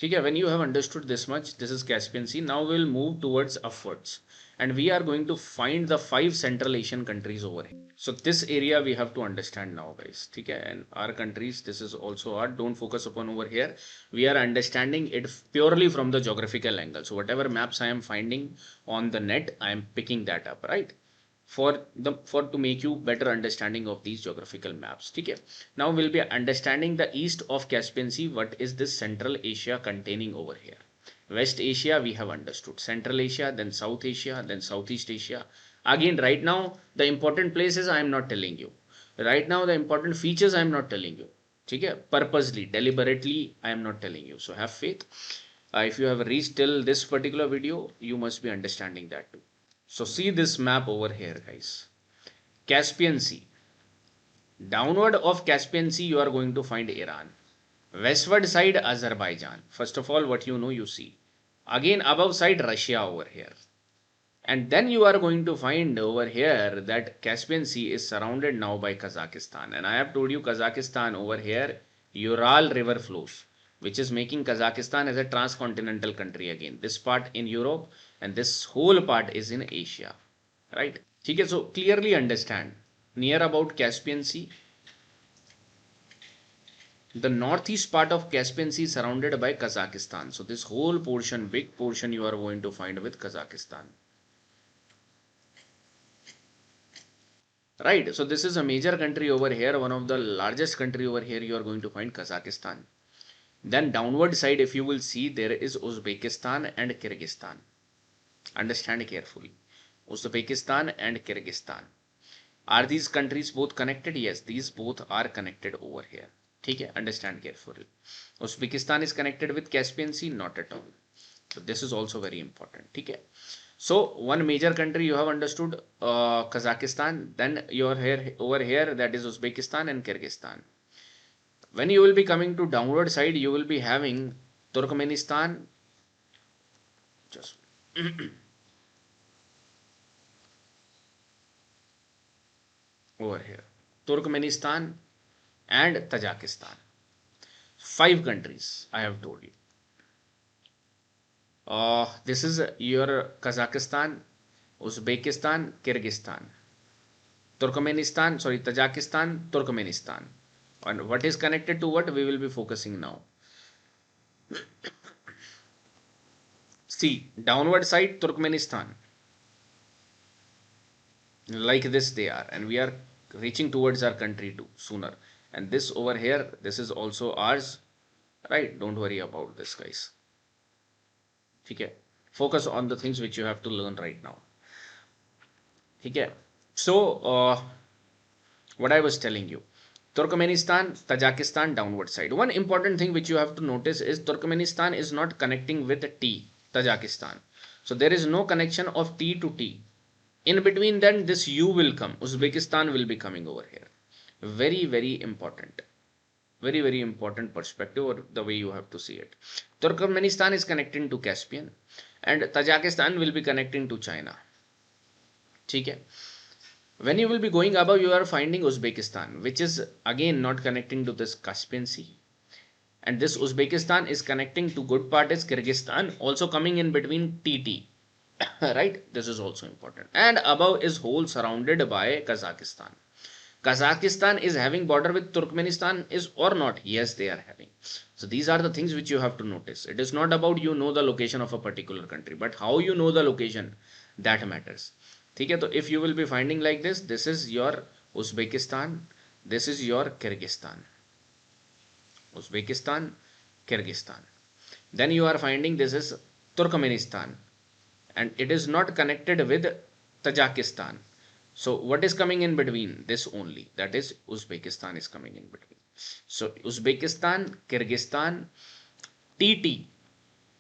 ठीक है, when you have understood this much, this is Caspian Sea. Now we'll move towards upwards, and we are going to find the 5 Central Asian countries over here. So this area we have to understand now, guys. Okay, and our countries, this is also our, don't focus upon over here. We are understanding it purely from the geographical angle. So whatever maps I am finding on the net, I am picking that up, right? For to make you better understanding of these geographical maps. Okay, now we'll be understanding the east of Caspian Sea. What is this Central Asia containing over here? West Asia we have understood, Central Asia, then South Asia, then Southeast Asia. Again, right now the important places I am not telling you. Right now the important features I am not telling you. Okay, purposely, deliberately I am not telling you. So have faith. If you have reached till this particular video, you must be understanding that too. So see this map over here, guys. Caspian Sea. Downward of Caspian Sea, you are going to find Iran. Westward side, Azerbaijan. First of all, what you know, you see. Again, above side, Russia over here. And then you are going to find over here that Caspian Sea is surrounded now by Kazakhstan. And I have told you Kazakhstan over here, Ural River flows, which is making Kazakhstan as a transcontinental country again. This part in Europe and this whole part is in Asia, right? Okay, so clearly understand, near about Caspian Sea, the northeast part of Caspian Sea is surrounded by Kazakhstan. So this whole portion, big portion, you are going to find with Kazakhstan. Right, so this is a major country over here, one of the largest country over here, you are going to find Kazakhstan. Then downward side, if you will see, there is Uzbekistan and Kyrgyzstan. Understand carefully. Uzbekistan and Kyrgyzstan. Are these countries both connected? Yes, these both are connected over here. Okay, understand carefully. Uzbekistan is connected with Caspian Sea? Not at all. So this is also very important. Okay. So one major country you have understood, Kazakhstan. Then you are here over here, that is Uzbekistan and Kyrgyzstan. When you will be coming to downward side, you will be having Turkmenistan. Just over here, Turkmenistan and Tajikistan. 5 countries I have told you. This is your Kazakhstan, Uzbekistan, Kyrgyzstan, Turkmenistan, sorry, Tajikistan, Turkmenistan. And what is connected to what we will be focusing now. See, downward side, Turkmenistan. Like this they are, and we are reaching towards our country too sooner. And this over here, this is also ours, right? Don't worry about this, guys. ठीक है, focus on the things which you have to learn right now. ठीक है, so what I was telling you, Turkmenistan, Tajikistan, downward side. One important thing which you have to notice is Turkmenistan is not connecting with T, Tajikistan. So there is no connection of T to T. In between then this U will come. Uzbekistan will be coming over here. Very, very important. Very, very important perspective, or the way you have to see it. Turkmenistan is connecting to Caspian and Tajikistan will be connecting to China. ठीक है. When you will be going above, you are finding Uzbekistan, which is again not connecting to this Caspian Sea. And this Uzbekistan is connecting to good part is Kyrgyzstan, also coming in between TT. Right? This is also important. And above is whole surrounded by Kazakhstan. Kazakhstan is having border with Turkmenistan is or not? Yes, they are having. So these are the things which you have to notice. It is not about you know the location of a particular country, but how you know the location, that matters. ठीक है, तो if you will be finding like this is your Uzbekistan, this is your Kyrgyzstan, Uzbekistan, Kyrgyzstan. Then you are finding this is Turkmenistan, and it is not connected with Tajikistan. So what is coming in between? This only, that is Uzbekistan is coming in between. So Uzbekistan, Kyrgyzstan, TT,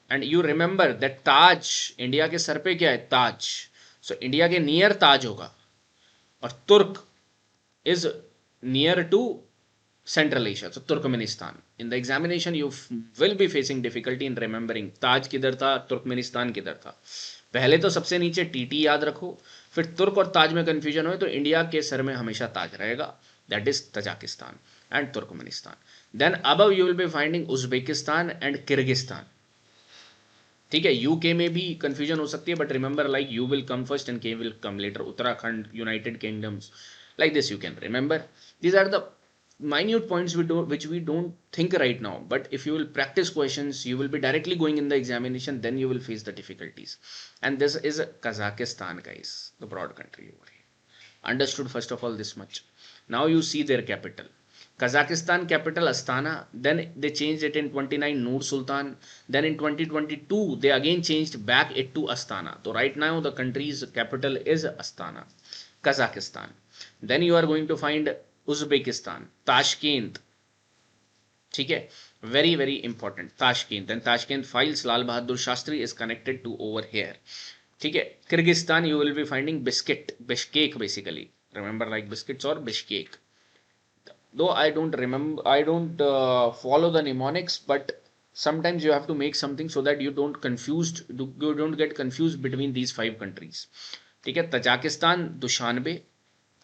and you remember that Taj, India के सर पे क्या है? Taj. So India के near Taj होगा और Turk is near to central Asia, so Turkmenistan. In the examination you will be facing difficulty in remembering Taj किधर था, तुर्कमेनिस्तान किधर था. पहले तो सबसे नीचे टीटी याद रखो, फिर तुर्क और ताज में कंफ्यूजन हो तो इंडिया के सर में हमेशा ताज रहेगा, that is Tajikistan and Turkmenistan. Then above you will be finding Uzbekistan and Kyrgyzstan. ठीक है, यूके में भी कंफ्यूजन हो सकती है, but remember like U will come first and K will come later. Uttarakhand, United Kingdoms, like this you can remember. These are the minute points which we don't think right now, but if you will practice questions, you will be directly going in the examination, then you will face the difficulties. And this is Kazakhstan, guys, the broad country over here. Understood first of all this much. Now you see their capital. Kazakhstan capital Astana, then they changed it in 29 Nur Sultan, then in 2022 they again changed back it to Astana. So right now the country's capital is Astana, Kazakhstan. Then you are going to find Uzbekistan, Tashkent. ठीक है, very very important, Tashkent. Then Tashkent files Lal Bahadur Shastri is connected to over here. ठीक है, Kyrgyzstan you will be finding Bishkek basically. Remember like biscuits or Bishkek. Though I don't remember, I don't follow the mnemonics, but sometimes you have to make something so that you don't get confused between these 5 countries. ठीक है, Tajikistan Dushanbe,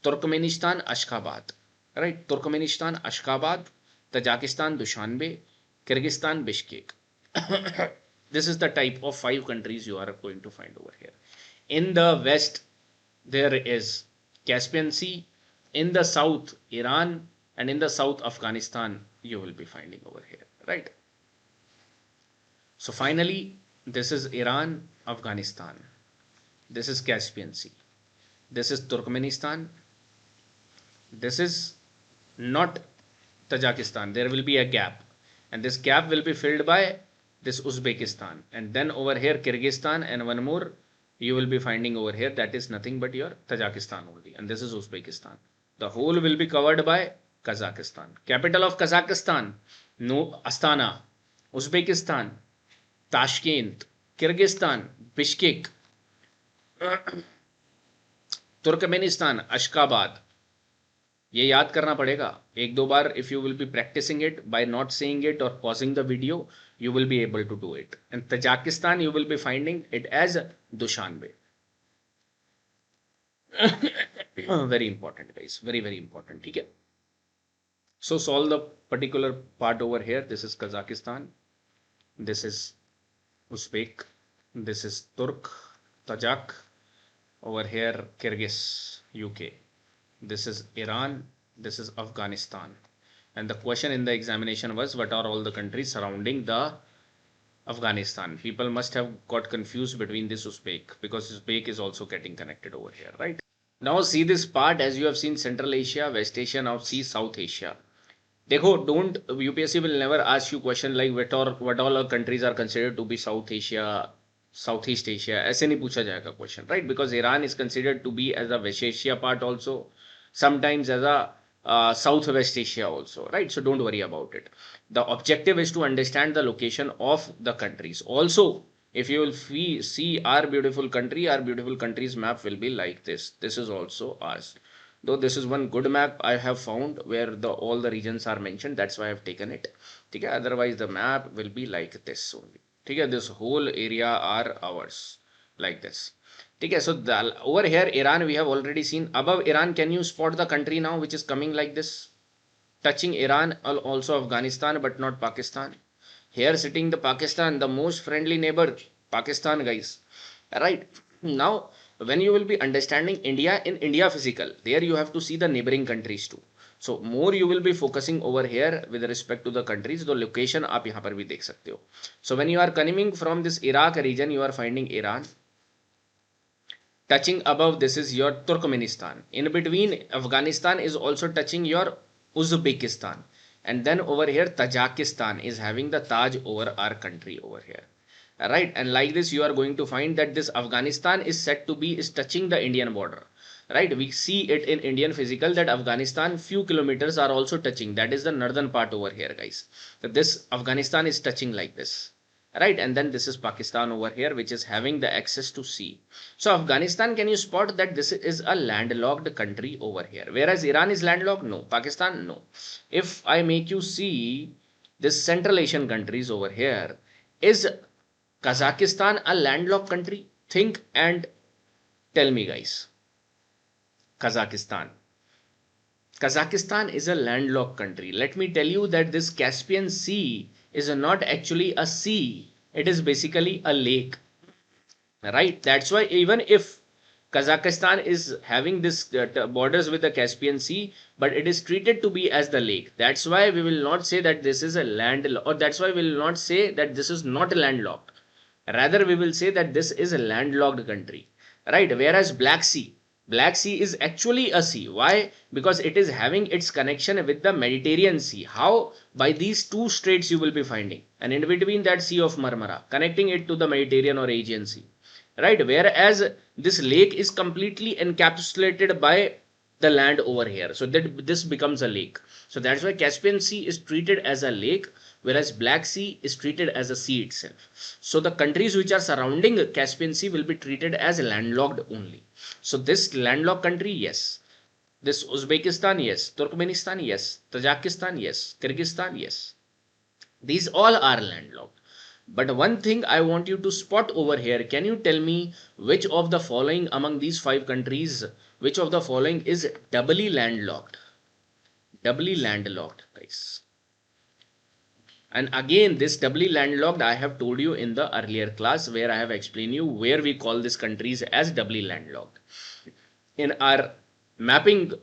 Turkmenistan Ashgabat, right? Turkmenistan Ashgabat, Tajikistan Dushanbe, Kyrgyzstan Bishkek. This is the type of 5 countries you are going to find over here. In the west there is Caspian Sea, in the south Iran, and in the south Afghanistan you will be finding over here, right? So finally this is Iran, Afghanistan, this is Caspian Sea, this is Turkmenistan, this is not Tajikistan, there will be a gap, and this gap will be filled by this Uzbekistan, and then over here Kyrgyzstan, and one more you will be finding over here, that is nothing but your Tajikistan only, and this is Uzbekistan. The whole will be covered by Kazakhstan. Capital of Kazakhstan, no, Astana. Uzbekistan, Tashkent. Kyrgyzstan, Bishkek. Turkmenistan, Ashgabat. ये याद करना पड़ेगा एक दो बार. If you will be practicing it by not saying it or pausing the video, you will be able to do it. And Tajikistan you will be finding it as Dushanbe. Very important guys, very very important. ठीक है, so solve the particular part over here. This is Kazakhstan, this is Uzbek, this is Turk, Tajik, over here Kyrgyz, UK, this is Iran, this is Afghanistan. And the question in the examination was what are all the countries surrounding the Afghanistan. People must have got confused between this Uzbek, because Uzbek is also getting connected over here, right? Now see this part, as you have seen Central Asia, West Asia, now see South Asia. देखो, UPSC will never ask you question like what all countries are considered to be South Asia, Southeast Asia, ऐसे नहीं पूछा जाएगा question, right? Because Iran is considered to be as a West Asia part also, sometimes as a Southwest Asia also, right? So don't worry about it. The objective is to understand the location of the countries. Also, if you will see our beautiful country's map will be like this. This is also ours. Though this is one good map I have found where all the regions are mentioned. That's why I have taken it. Okay? Otherwise, the map will be like this only. Okay? This whole area are ours, like this. Okay, so over here, Iran, we have already seen. Above Iran, can you spot the country now which is coming like this? Touching Iran, also Afghanistan, but not Pakistan. Here sitting the Pakistan, the most friendly neighbor, Pakistan, guys. Right. Now, when you will be understanding India in India physical, there you have to see the neighboring countries too. So more you will be focusing over here with respect to the countries. The location आप यहाँ पर भी देख सकते हो. So when you are coming from this Iraq region, you are finding Iran. Touching above, this is your Turkmenistan. In between, Afghanistan is also touching your Uzbekistan. And then over here, Tajikistan is having the Taj over our country over here. Right, and like this, you are going to find that this Afghanistan is said to be touching the Indian border. Right, we see it in Indian physical that Afghanistan few kilometers are also touching. That is the northern part over here, guys. So this Afghanistan is touching like this. Right, and then this is Pakistan over here, which is having the access to sea. So Afghanistan, can you spot that this is a landlocked country over here, whereas Iran is landlocked? No. Pakistan? No. If I make you see this Central Asian countries over here, is Kazakhstan a landlocked country? Think and tell me, guys. Kazakhstan. Kazakhstan is a landlocked country. Let me tell you that this Caspian Sea is not actually a sea. It is basically a lake. Right? That's why even if Kazakhstan is having this borders with the Caspian Sea, but it is treated to be as the lake. That's why we will not say that this is a or that's why we will not say that this is not landlocked. Rather, we will say that this is a landlocked country. Right? Whereas Black Sea is actually a sea. Why? Because it is having its connection with the Mediterranean Sea. How? By these two straits you will be finding. And in between that Sea of Marmara, connecting it to the Mediterranean or Aegean Sea. Right? Whereas this lake is completely encapsulated by the land over here. So that this becomes a lake. So that's why Caspian Sea is treated as a lake, whereas Black Sea is treated as a sea itself. So the countries which are surrounding Caspian Sea will be treated as landlocked only. So this landlocked country, yes. This Uzbekistan, yes. Turkmenistan, yes. Tajikistan, yes. Kyrgyzstan, yes. These all are landlocked. But one thing I want you to spot over here, can you tell me which of the following among these 5 countries, which of the following is doubly landlocked? Doubly landlocked, guys. And again, this doubly landlocked, I have told you in the earlier class where I have explained you where we call these countries as doubly landlocked. In our mapping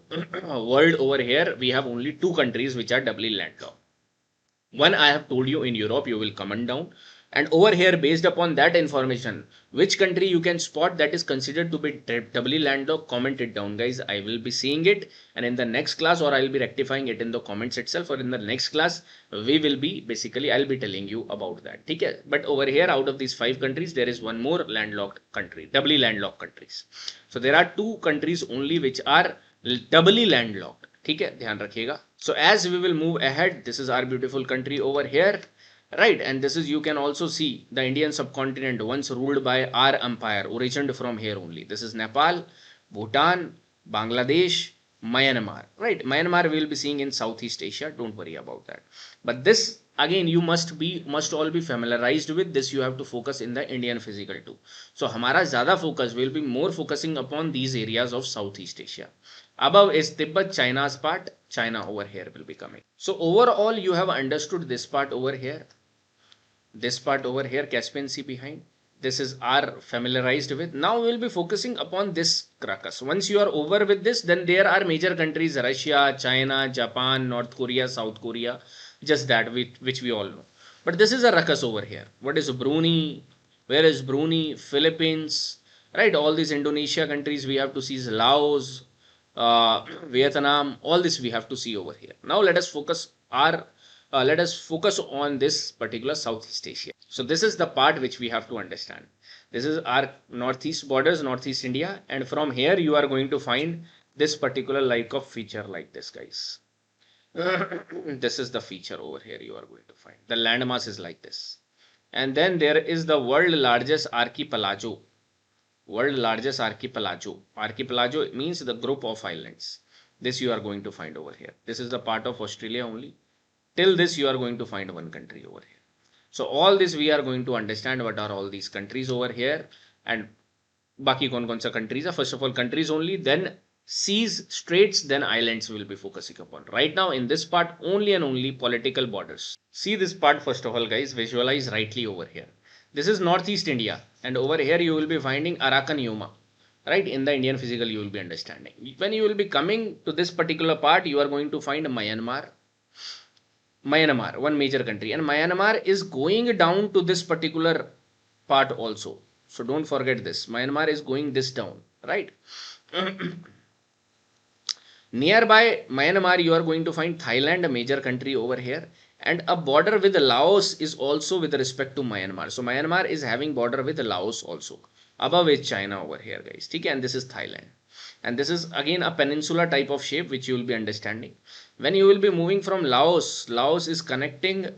world over here, we have only 2 countries which are doubly landlocked. One I have told you in Europe, you will comment down. And over here, based upon that information, which country you can spot that is considered to be doubly landlocked, comment it down, guys. I will be seeing it, and in the next class, or I will be rectifying it in the comments itself, or in the next class, we will be basically, I'll be telling you about that. Okay? But over here, out of these 5 countries, there is one more landlocked country, doubly landlocked countries. So there are 2 countries only which are doubly landlocked. Okay? ध्यान रखिएगा. So as we will move ahead, this is our beautiful country over here. Right, and this is, you can also see the Indian subcontinent once ruled by our empire, origined from here only. This is Nepal, Bhutan, Bangladesh, Myanmar. Right, Myanmar we will be seeing in Southeast Asia. Don't worry about that. But this again, you must all be familiarized with this. You have to focus in the Indian physical too. So हमारा ज़्यादा focus will be more focusing upon these areas of Southeast Asia. Above is Tibet, China's part. China over here will be coming. So overall, you have understood this part over here. This part over here, Caspian Sea behind. This is our familiarized with. Now we will be focusing upon this crux. Once you are over with this, then there are major countries, Russia, China, Japan, North Korea, South Korea, just that which we all know. But this is a ruckus over here. What is Brunei? Where is Brunei? Philippines, right? All these Indonesia countries we have to see, Laos, Vietnam, all this we have to see over here. Now let us focus on this particular Southeast Asia. So this is the part which we have to understand. This is our northeast borders, northeast India, and from here you are going to find this particular like of feature like this, guys. This is the feature over here you are going to find. The landmass is like this. And then there is the world largest archipelago. World largest archipelago. Archipelago means the group of islands. This you are going to find over here. This is the part of Australia only. Till this you are going to find one country over here. So all this we are going to understand what are all these countries over here and baki kaun sa countries are. First of all countries only, then seas, straits, then islands we will be focusing upon. Right now in this part only and only political borders. See this part first of all, guys, visualize rightly over here. This is northeast India and over here you will be finding Arakan Yoma. Right, in the Indian physical you will be understanding. When you will be coming to this particular part, you are going to find Myanmar, one major country, and Myanmar is going down to this particular part also. So don't forget this. Myanmar is going this down, right? Nearby Myanmar, you are going to find Thailand, a major country over here, and a border with Laos is also with respect to Myanmar. So Myanmar is having border with Laos also. Above is China over here, guys. Okay, and this is Thailand. And this is again a peninsula type of shape which you will be understanding. When you will be moving from Laos, Laos is connecting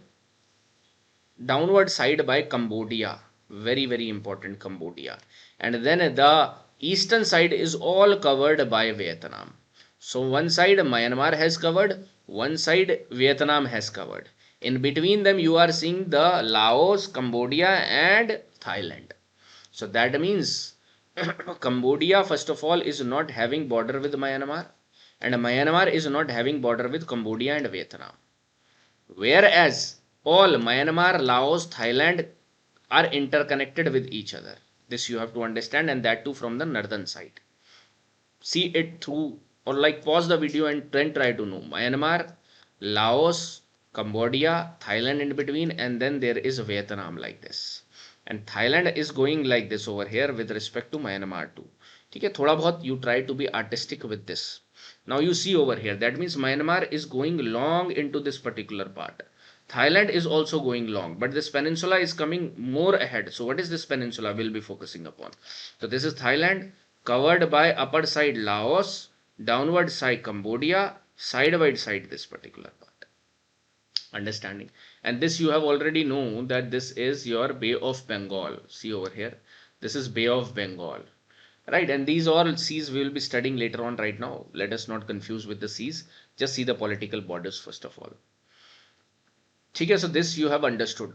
downward side by Cambodia. Very, very important, Cambodia. And then the eastern side is all covered by Vietnam. So one side Myanmar has covered, one side Vietnam has covered. In between them you are seeing the Laos, Cambodia and Thailand. So that means Cambodia first of all is not having border with Myanmar and Myanmar is not having border with Cambodia and Vietnam. Whereas all Myanmar, Laos, Thailand are interconnected with each other. This you have to understand, and that too from the northern side. See it through or like pause the video and then try to know. Myanmar, Laos, Cambodia, Thailand in between, and then there is Vietnam like this. And Thailand is going like this over here with respect to Myanmar too. Okay, thoda bahut you try to be artistic with this. Now you see over here, that means Myanmar is going long into this particular part. Thailand is also going long, but this peninsula is coming more ahead. So what is this peninsula we'll be focusing upon? So this is Thailand, covered by upper side Laos, downward side Cambodia, sideward side this particular part. Understanding. And this you have already known that this is your Bay of Bengal. See over here, this is Bay of Bengal. Right, and these all seas we will be studying later on. Right now let us not confuse with the seas, just see the political borders first of all. Okay, so this you have understood.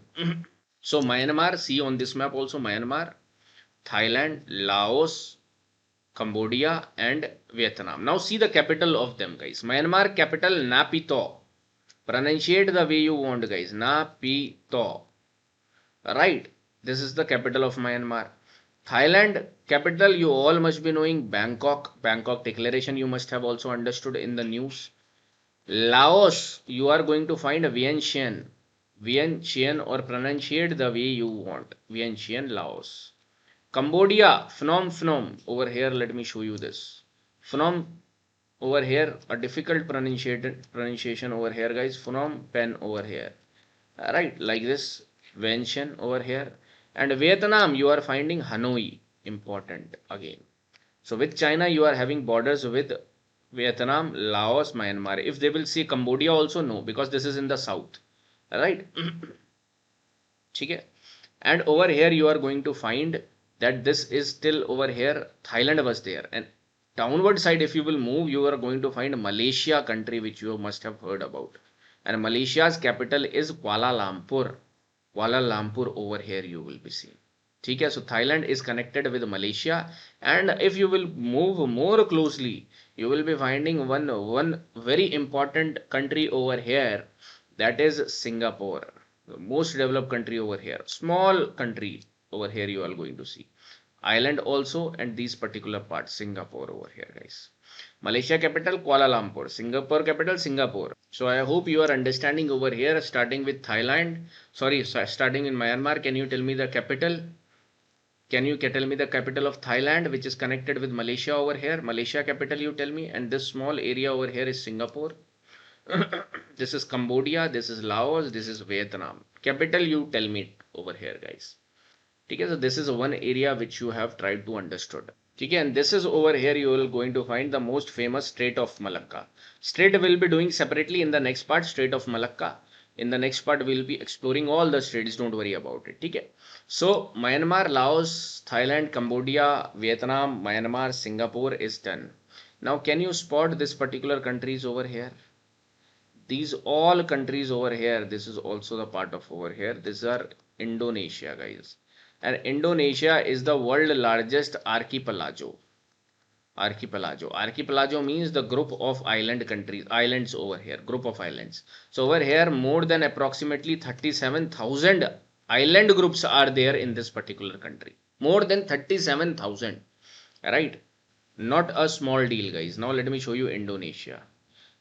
So Myanmar, see on this map also Myanmar, Thailand, Laos, Cambodia and Vietnam. Now see the capital of them, guys. Myanmar capital Naypyidaw. Pronunciate the way you want, guys. Naypyidaw. Right, this is the capital of Myanmar. Thailand capital you all must be knowing, Bangkok. Bangkok Declaration you must have also understood in the news. Laos you are going to find Vientiane. Vientiane, or pronunciate the way you want. Vientiane, Laos. Cambodia, Phnom Penh. Over here let me show you this. Phnom over here, a difficult pronunciation over here, guys. Phnom Penh over here. Right, like this. Vientiane over here. And Vietnam you are finding Hanoi. Important again. So with China you are having borders with Vietnam, Laos, Myanmar. If they will see Cambodia also, no, because this is in the south. Right. Okay. And over here you are going to find that this is still over here. Thailand was there, and downward side if you will move, you are going to find Malaysia country, which you must have heard about. And Malaysia's capital is Kuala Lumpur. Kuala Lumpur over here you will be seeing. Okay, so Thailand is connected with Malaysia, and if you will move more closely, you will be finding one very important country over here, that is Singapore, the most developed country over here. Small country over here you are going to see. Island also, and these particular parts, Singapore over here, guys. Malaysia capital Kuala Lumpur, Singapore capital Singapore. So I hope you are understanding over here, starting with Thailand. Sorry, starting in Myanmar. Can you tell me the capital? Can you tell me the capital of Thailand, which is connected with Malaysia over here? Malaysia capital you tell me, and this small area over here is Singapore. This is Cambodia, this is Laos, this is Vietnam. Capital you tell me over here, guys. ठीक है, so this is one area which you have tried to understood. ठीक है, and this is over here you will going to find the most famous Strait of Malacca. Strait will be doing separately in the next part, Strait of Malacca. In the next part we will be exploring all the straits, don't worry about it. ठीक है, so Myanmar, Laos, Thailand, Cambodia, Vietnam, Myanmar, Singapore is done. Now can you spot this particular countries over here? These all countries over here, this is also the part of over here. These are Indonesia, guys. And Indonesia is the world largest archipelago. Archipelago means the group of island countries, islands over here, group of islands. So over here more than approximately 37,000 island groups are there in this particular country. More than 37,000, right? Not a small deal, guys. Now let me show you Indonesia.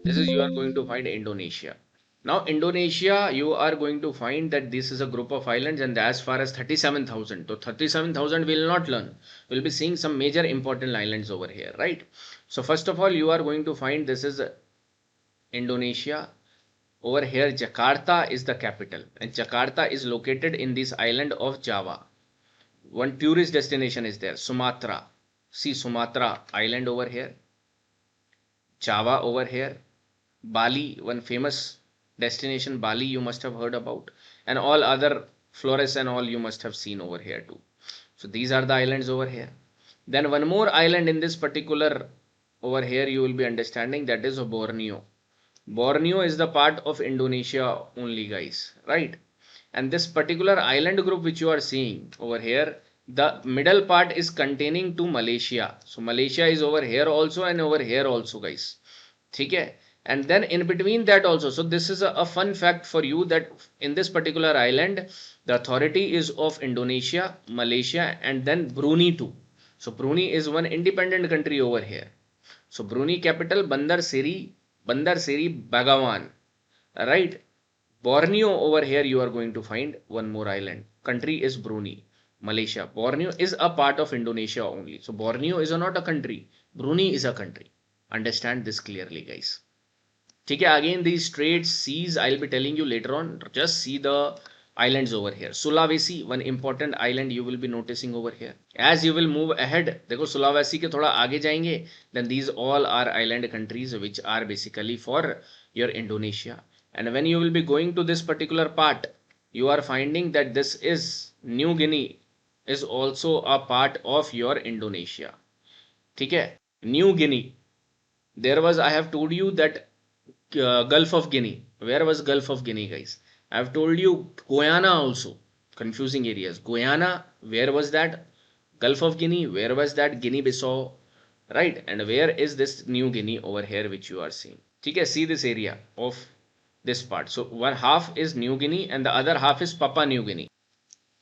This is, you are going to find Indonesia. Now Indonesia, you are going to find that this is a group of islands, and as far as 37,000. So 37,000 we will not learn. We'll be seeing some major important islands over here, right? So first of all, you are going to find this is Indonesia. Over here, Jakarta is the capital, and Jakarta is located in this island of Java. One tourist destination is there, Sumatra. See Sumatra island over here. Java over here. Bali, one famous destination, Bali, you must have heard about, and all other Flores and all you must have seen over here too. So these are the islands over here. Then one more island in this particular over here you will be understanding, that is Borneo. Borneo is the part of Indonesia only, guys, right? And this particular island group which you are seeing over here, the middle part is containing to Malaysia. So Malaysia is over here also and over here also, guys. Okay? And then in between that also, so this is a fun fact for you, that in this particular island the authority is of Indonesia, Malaysia, and then Brunei too. So Brunei is one independent country over here. So Brunei capital Bandar Seri Begawan, right? Borneo over here you are going to find one more island. Country is Brunei, Malaysia. Borneo is a part of Indonesia only. So Borneo is not a country. Brunei is a country. Understand this clearly, guys. Okay, again these straits, seas, I'll be telling you later on. Just see the islands over here. Sulawesi, one important island you will be noticing over here. As you will move ahead, देखो Sulawesi के थोड़ा आगे जाएंगे, then these all are island countries which are basically for your Indonesia. And when you will be going to this particular part, you are finding that this is New Guinea is also a part of your Indonesia. ठीक है, New Guinea. There was, I have told you that Gulf of Guinea. Where was Gulf of Guinea, guys? I have told you Guyana also. Confusing areas. Guyana, where was that? Gulf of Guinea, where was that? Guinea-Bissau, right? And where is this New Guinea over here which you are seeing? Okay, see this area of this part. So one half is New Guinea and the other half is Papua New Guinea.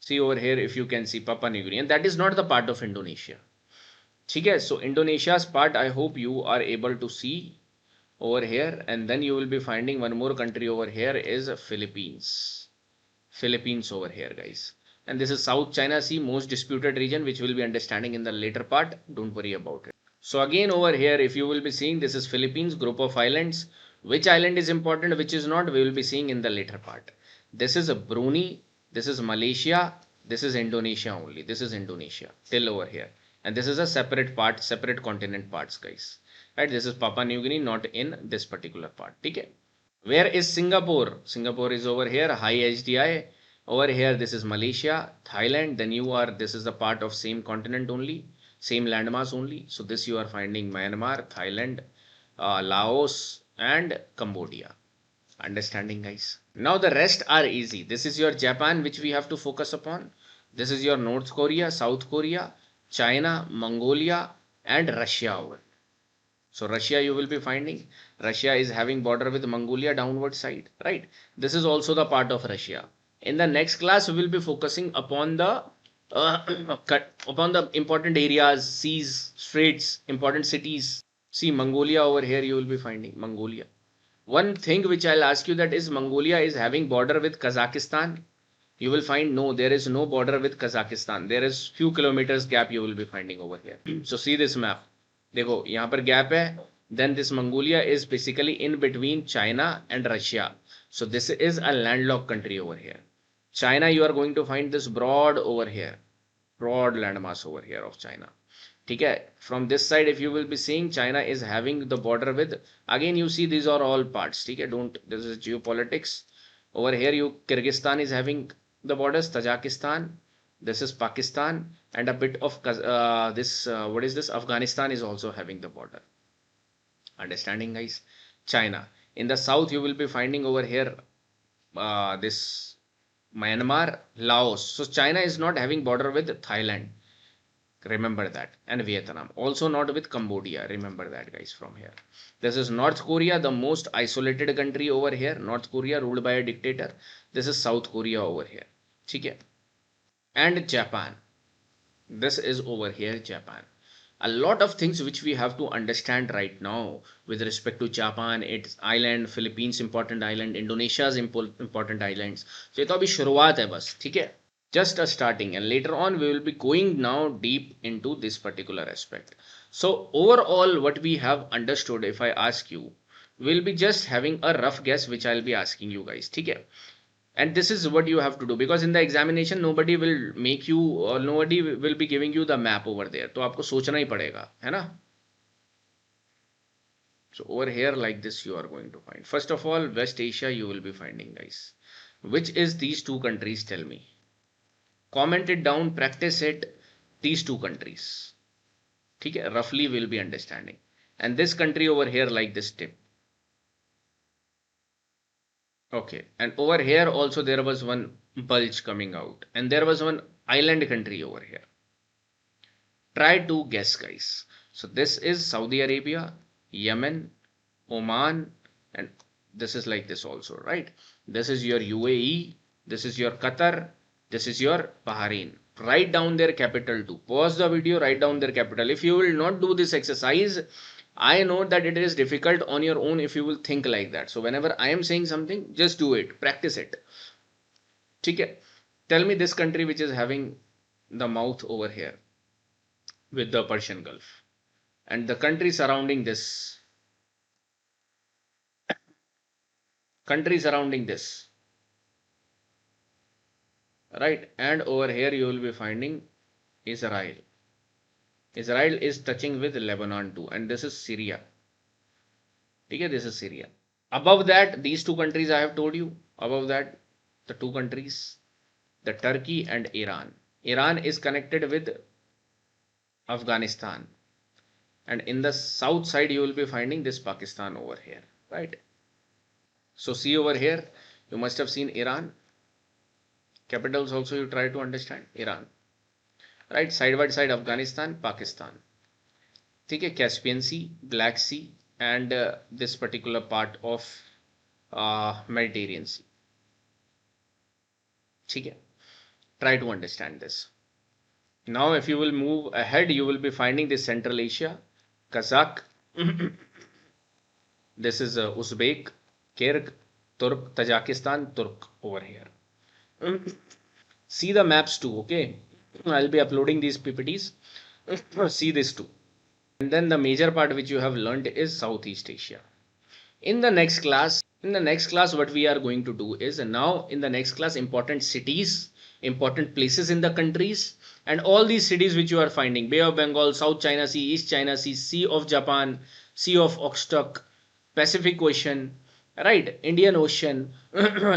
See over here if you can see Papua New Guinea, and that is not the part of Indonesia. Okay, so Indonesia's part I hope you are able to see over here, and then you will be finding one more country over here is Philippines. Philippines over here, guys. And this is South China Sea, most disputed region, which we'll be understanding in the later part. Don't worry about it. So again over here, if you will be seeing, this is Philippines, group of islands. Which island is important, which is not, we will be seeing in the later part. This is Brunei, this is Malaysia, this is Indonesia only. This is Indonesia till over here. And this is a separate part, separate continent parts, guys. Right, this is Papua New Guinea, not in this particular part. Okay. Where is Singapore? Singapore is over here, high HDI. Over here, this is Malaysia, Thailand. Then you are, this is the part of same continent only, same landmass only. So this you are finding Myanmar, Thailand, Laos, and Cambodia. Understanding, guys? Now the rest are easy. This is your Japan, which we have to focus upon. This is your North Korea, South Korea, China, Mongolia, and Russia over. So Russia you will be finding. Russia is having border with Mongolia downward side, right? This is also the part of Russia. In the next class, we will be focusing upon the important areas, seas, straits, important cities. See Mongolia over here you will be finding Mongolia. One thing which I'll ask you, that is Mongolia is having border with Kazakhstan. You will find no, there is no border with Kazakhstan. There is few kilometers gap you will be finding over here. So see this map. देखो यहाँ पर gap है. Then this Mongolia is basically in between China and Russia. So this is a landlocked country over here. China, you are going to find this broad over here. broad landmass over here of China. Okay, from this side, if you will be seeing, China is having the border with, again, you see these are all parts. Okay, don't, this is geopolitics. Over here, Kyrgyzstan is having the borders, Tajikistan, this is Pakistan, and a bit of what is this? Afghanistan is also having the border. Understanding, guys? China. In the south, you will be finding over here this Myanmar, Laos. So China is not having border with Thailand. Remember that. And Vietnam. Also not with Cambodia. Remember that, guys, from here. This is North Korea, the most isolated country over here. North Korea ruled by a dictator. This is South Korea over here. Okay. And Japan. This is over here, Japan. A lot of things which we have to understand right now with respect to Japan, its island, Philippines important island, Indonesia's important islands. So ये तो अभी शुरुआत है बस, ठीक है? Just a starting, and later on we will be going now deep into this particular aspect. So overall, what we have understood, if I ask you, we'll be just having a rough guess which I'll be asking you guys, ठीक है? And this is what you have to do, because in the examination nobody will make you, or nobody will be giving you the map over there. तो आपको सोचना ही पड़ेगा, है ना? So over here like this you are going to find. First of all, West Asia you will be finding, guys. Which is these two countries? Tell me. Comment it down, practice it. These two countries. ठीक है? Roughly we'll be understanding. And this country over here like this tip. Okay, and over here also there was one bulge coming out, and there was one island country over here. Try to guess, guys. So this is Saudi Arabia, Yemen, Oman, and this is like this also, right? This is your UAE, this is your Qatar, this is your Bahrain. Write down their capital too. Pause the video, write down their capital. If you will not do this exercise, I know that it is difficult on your own if you will think like that. So whenever I am saying something, just do it, practice it. Okay. Tell me this country which is having the mouth over here with the Persian Gulf, and the country surrounding this. Country surrounding this. Right. And over here you will be finding Israel. Israel is touching with Lebanon too, and this is Syria. Okay, this is Syria. Above that, these two countries I have told you. Above that, the two countries, the Turkey and Iran. Iran is connected with Afghanistan, and in the south side you will be finding this Pakistan over here, right? So see over here, you must have seen Iran. Capitals also you try to understand. Iran. Right, side by side Afghanistan, Pakistan. ठीक है, Caspian Sea, Black Sea, and this particular part of Mediterranean Sea. ठीक है, try to understand this. Now if you will move ahead, you will be finding this Central Asia, Kazakh, this is Uzbek, Kyrgyz, Turk, Tajikistan, Turk over here. See the maps too, okay? I'll be uploading these PPTs. See this too. And then the major part which you have learned is Southeast Asia. In the next class, what we are going to do is, now in the next class, important cities, important places in the countries, and all these cities which you are finding: Bay of Bengal, South China Sea, East China Sea, Sea of Japan, Sea of Okhotsk, Pacific Ocean, right? Indian Ocean,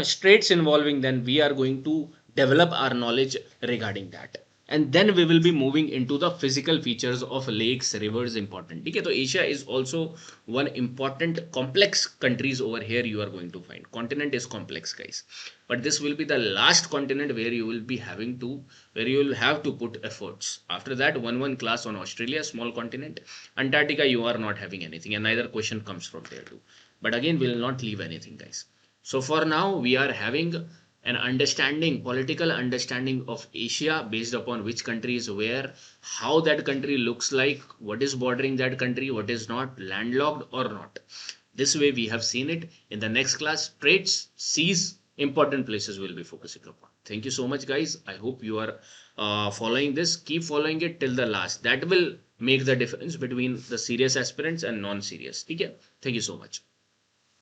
straits involving, then we are going to develop our knowledge regarding that. And then we will be moving into the physical features of lakes, rivers, important. Okay, so Asia is also one important complex countries over here you are going to find. Continent is complex, guys. But this will be the last continent where you will be where you will have to put efforts. After that, one class on Australia, small continent. Antarctica, you are not having anything, and neither question comes from there too. But again, we will not leave anything, guys. So for now, we are having an understanding, political understanding of Asia based upon which country is where, how that country looks like, what is bordering that country, what is not, landlocked or not. This way we have seen it. In the next class, straits, seas, important places we'll be focusing upon. Thank you so much, guys. I hope you are following this. Keep following it till the last. That will make the difference between the serious aspirants and non-serious. Okay? Thank you so much.